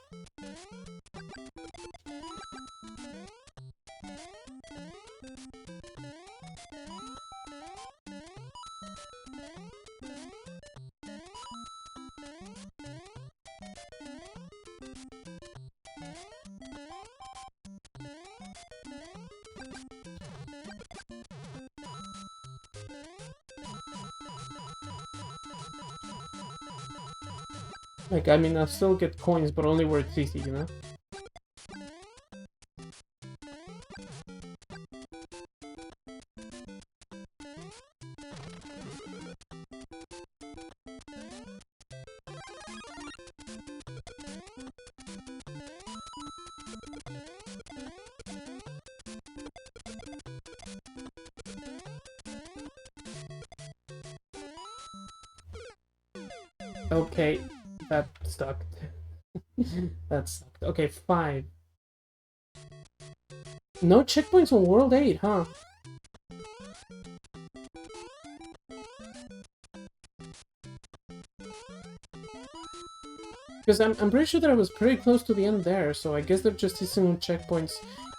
Like, I mean, I still get coins, but only where it's easy, you know? Okay, that sucked. That sucked. Okay, 5. No checkpoints on World 8, huh? Because I'm pretty sure that I was pretty close to the end there, so I guess there just isn't checkpoints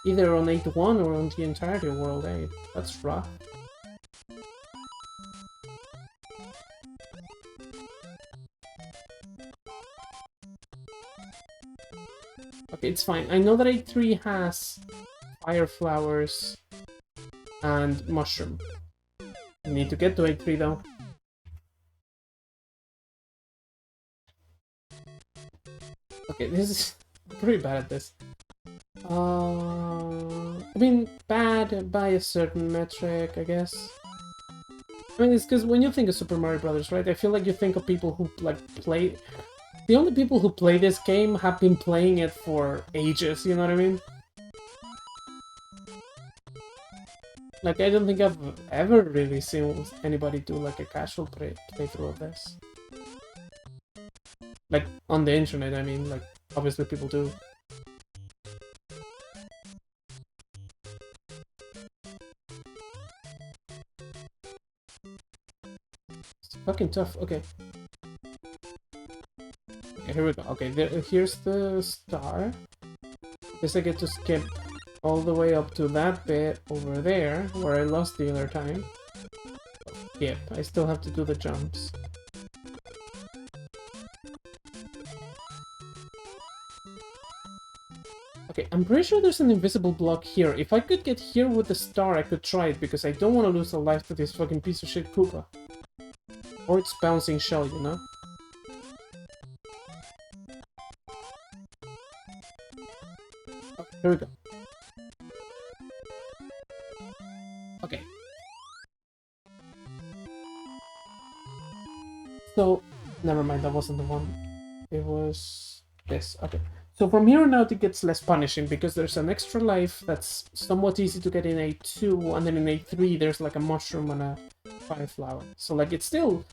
either on 8-1 or on the entirety of World 8. That's rough. Okay, it's fine. I know that 8-3 has fire flowers and mushroom. I need to get to 8-3 though. Okay, this is pretty bad at this. I mean, bad by a certain metric, I guess. I mean, it's because when you think of Super Mario Brothers, right? I feel like you think of people who, like, play... The only people who play this game have been playing it for ages, you know what I mean? Like, I don't think I've ever really seen anybody do, like, a casual playthrough of this. Like, on the internet, I mean, like, obviously people do. It's fucking tough, okay. Okay, here we go. Okay, here's the star. Guess I get to skip all the way up to that bit over there, where I lost the other time. Yep, I still have to do the jumps. Okay, I'm pretty sure there's an invisible block here. If I could get here with the star, I could try it, because I don't want to lose a life to this fucking piece of shit Koopa. Or its bouncing shell, you know? Oh, here we go. Okay. So, never mind, that wasn't the one. It was this. Okay. So from here on out, it gets less punishing, because there's an extra life that's somewhat easy to get in A2, and then in A3, there's like a mushroom and a fire flower. So like, there's still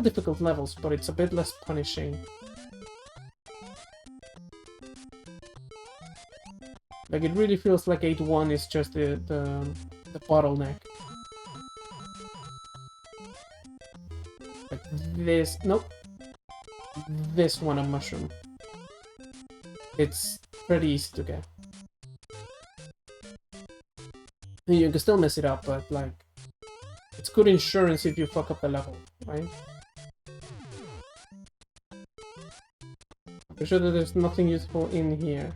difficult levels, but it's a bit less punishing. Like, it really feels like 8-1 is just the bottleneck. Like this, nope. This one, a mushroom. It's pretty easy to get. You can still mess it up, but like, it's good insurance if you fuck up the level, right? I'm sure that there's nothing useful in here,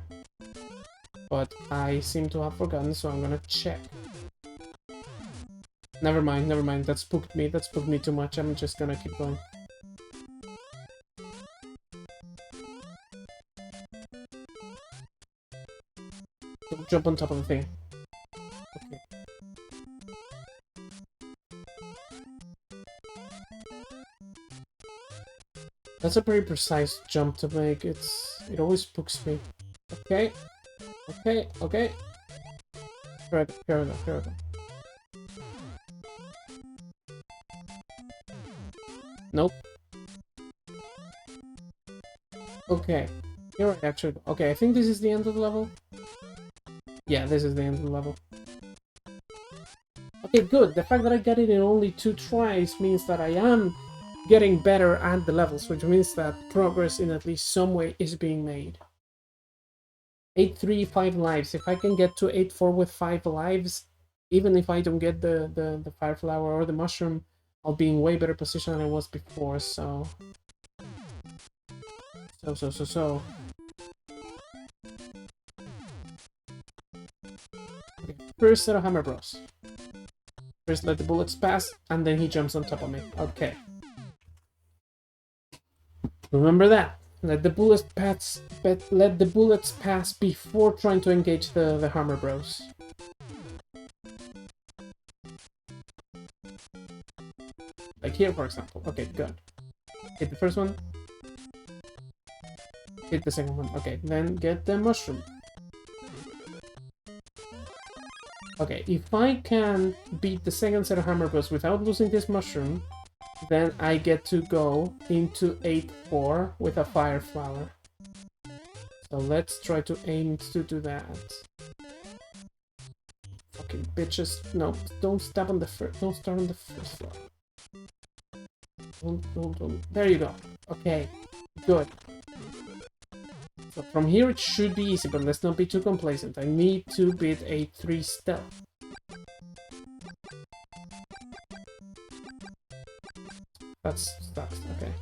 but I seem to have forgotten, so I'm gonna check. Never mind, that spooked me too much. I'm just gonna keep going. Don't jump on top of the thing. Okay. That's a pretty precise jump to make. It always spooks me. Okay. Okay. Here we go. Nope. Okay. Here I actually... Okay, I think this is the end of the level. Yeah, this is the end of the level. Okay, good. The fact that I got it in only 2 tries means that I am getting better at the levels, which means that progress in at least some way is being made. 8-3, 5 lives. If I can get to 8-4 with 5 lives, even if I don't get the fire flower or the mushroom, I'll be in way better position than I was before, so... So... Okay, first set of Hammer Bros. First let the bullets pass, and then he jumps on top of me. Okay. Remember that. Let the bullets pass before trying to engage the Hammer Bros. Like here, for example. Okay, good. Hit the first one. Hit the second one. Okay, then get the mushroom. Okay, if I can beat the second set of Hammer Bros without losing this mushroom, then I get to go into 8-4 with a fire flower. So let's try to aim to do that. Fucking bitches. No, don't stop on the first. Don't start on the first floor. Don't. There you go. Okay, good. So from here it should be easy, but let's not be too complacent. I need to beat a 3 stealth. That sucks, okay.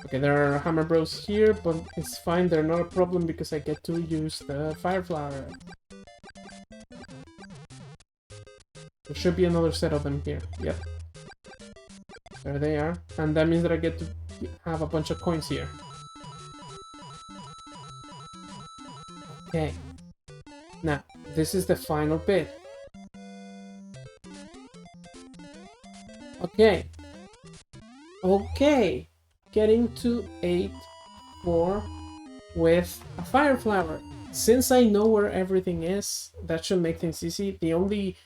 Okay, there are Hammer Bros here, but it's fine, they're not a problem because I get to use the Fire Flower. There should be another set of them here, yep. There they are, and that means that I get to have a bunch of coins here. Okay. Now, this is the final bit. Okay. Okay. Getting to 8-4 with a Fire Flower. Since I know where everything is, that should make things easy. The only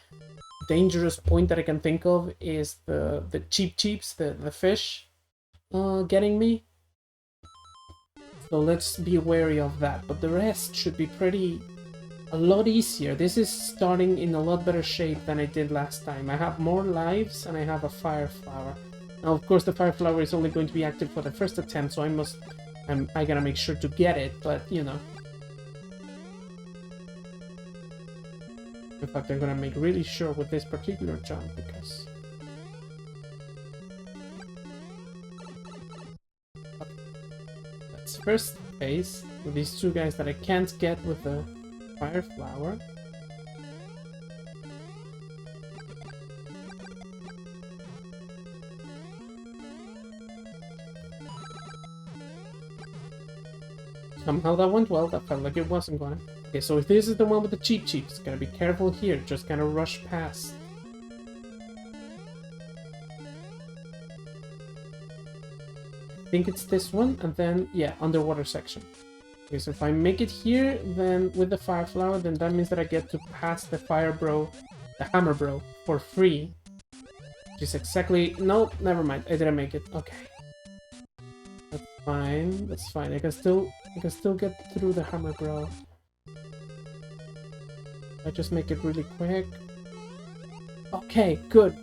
dangerous point that I can think of is the cheeps, the fish, getting me. So let's be wary of that. But the rest should be a lot easier. This is starting in a lot better shape than I did last time. I have more lives and I have a Fire Flower. Now, of course, the Fire Flower is only going to be active for the first attempt, so I must I gotta make sure to get it, but you know. In fact, I'm gonna make really sure with this particular jump because... That's first phase with these two guys that I can't get with the fire flower. Somehow that went well, that felt like it wasn't going. Okay, so if this is the one with the Cheep Cheeps, gotta be careful here, just kind of rush past. I think it's this one, and then, yeah, underwater section. Okay, so if I make it here, then with the fire flower, then that means that I get to pass the fire bro, the hammer bro, for free. Which is exactly... No, never mind, I didn't make it. Okay. That's fine, that's fine. I can still get through the hammer bro. I just make it really quick. Okay, good.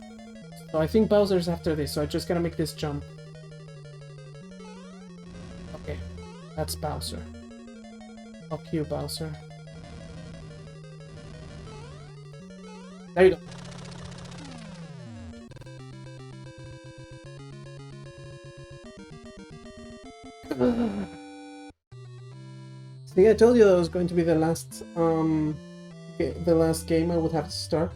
So I think Bowser's after this, so I just gotta make this jump. Okay, that's Bowser. Fuck you, Bowser. There you go. See, I told you that was going to be the last game I would have to start.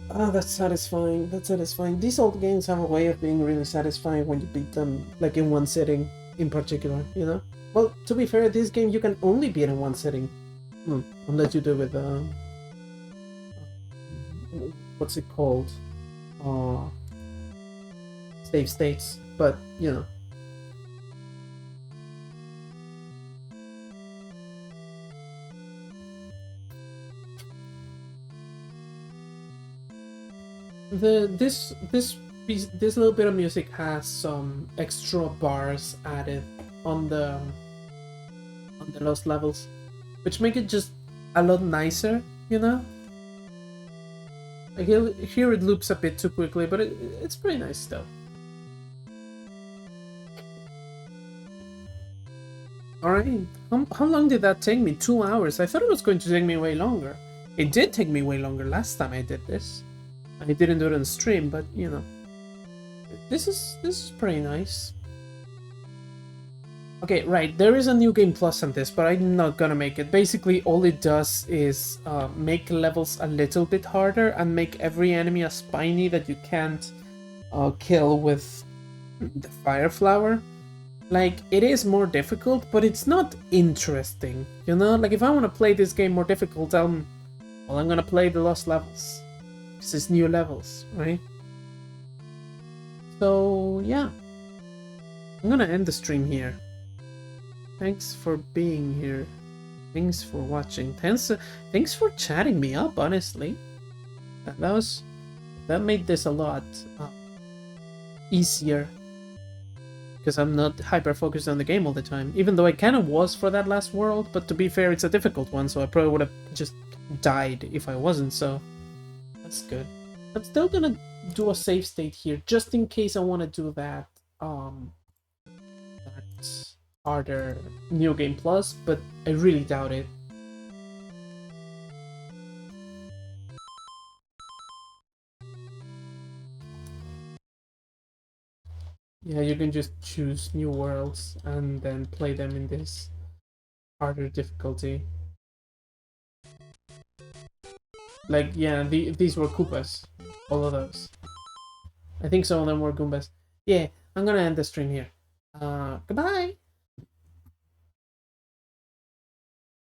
Ah, that's satisfying. That's satisfying. These old games have a way of being really satisfying when you beat them, like in one sitting, in particular, you know? Well, to be fair, this game you can only beat in one sitting. Unless you do it with, what's it called? Save states, but, you know. This little bit of music has some extra bars added on the lost levels, which make it just a lot nicer, you know. Like here it loops a bit too quickly, but it's pretty nice still. Alright, how long did that take me? 2 hours? I thought it was going to take me way longer. It did take me way longer last time I did this. I didn't do it on stream, but you know, this is pretty nice. Okay, right, there is a new game plus on this, but I'm not gonna make it. Basically, all it does is make levels a little bit harder and make every enemy a spiny that you can't kill with the fire flower. Like, it is more difficult, but it's not interesting, you know? Like, if I want to play this game more difficult, well, I'm gonna play the lost levels. Because it's new levels, right? So, yeah. I'm gonna end the stream here. Thanks for being here. Thanks for watching. Thanks for chatting me up, honestly. That made this a lot easier. Because I'm not hyper-focused on the game all the time. Even though I kind of was for that last world, but to be fair, it's a difficult one, so I probably would have just died if I wasn't, so... That's good. I'm still gonna do a save state here, just in case I want to do that, that harder New Game Plus, but I really doubt it. Yeah, you can just choose new worlds and then play them in this harder difficulty. Like, yeah, these were Koopas. All of those. I think some of them were Goombas. Yeah, I'm gonna end the stream here. Goodbye!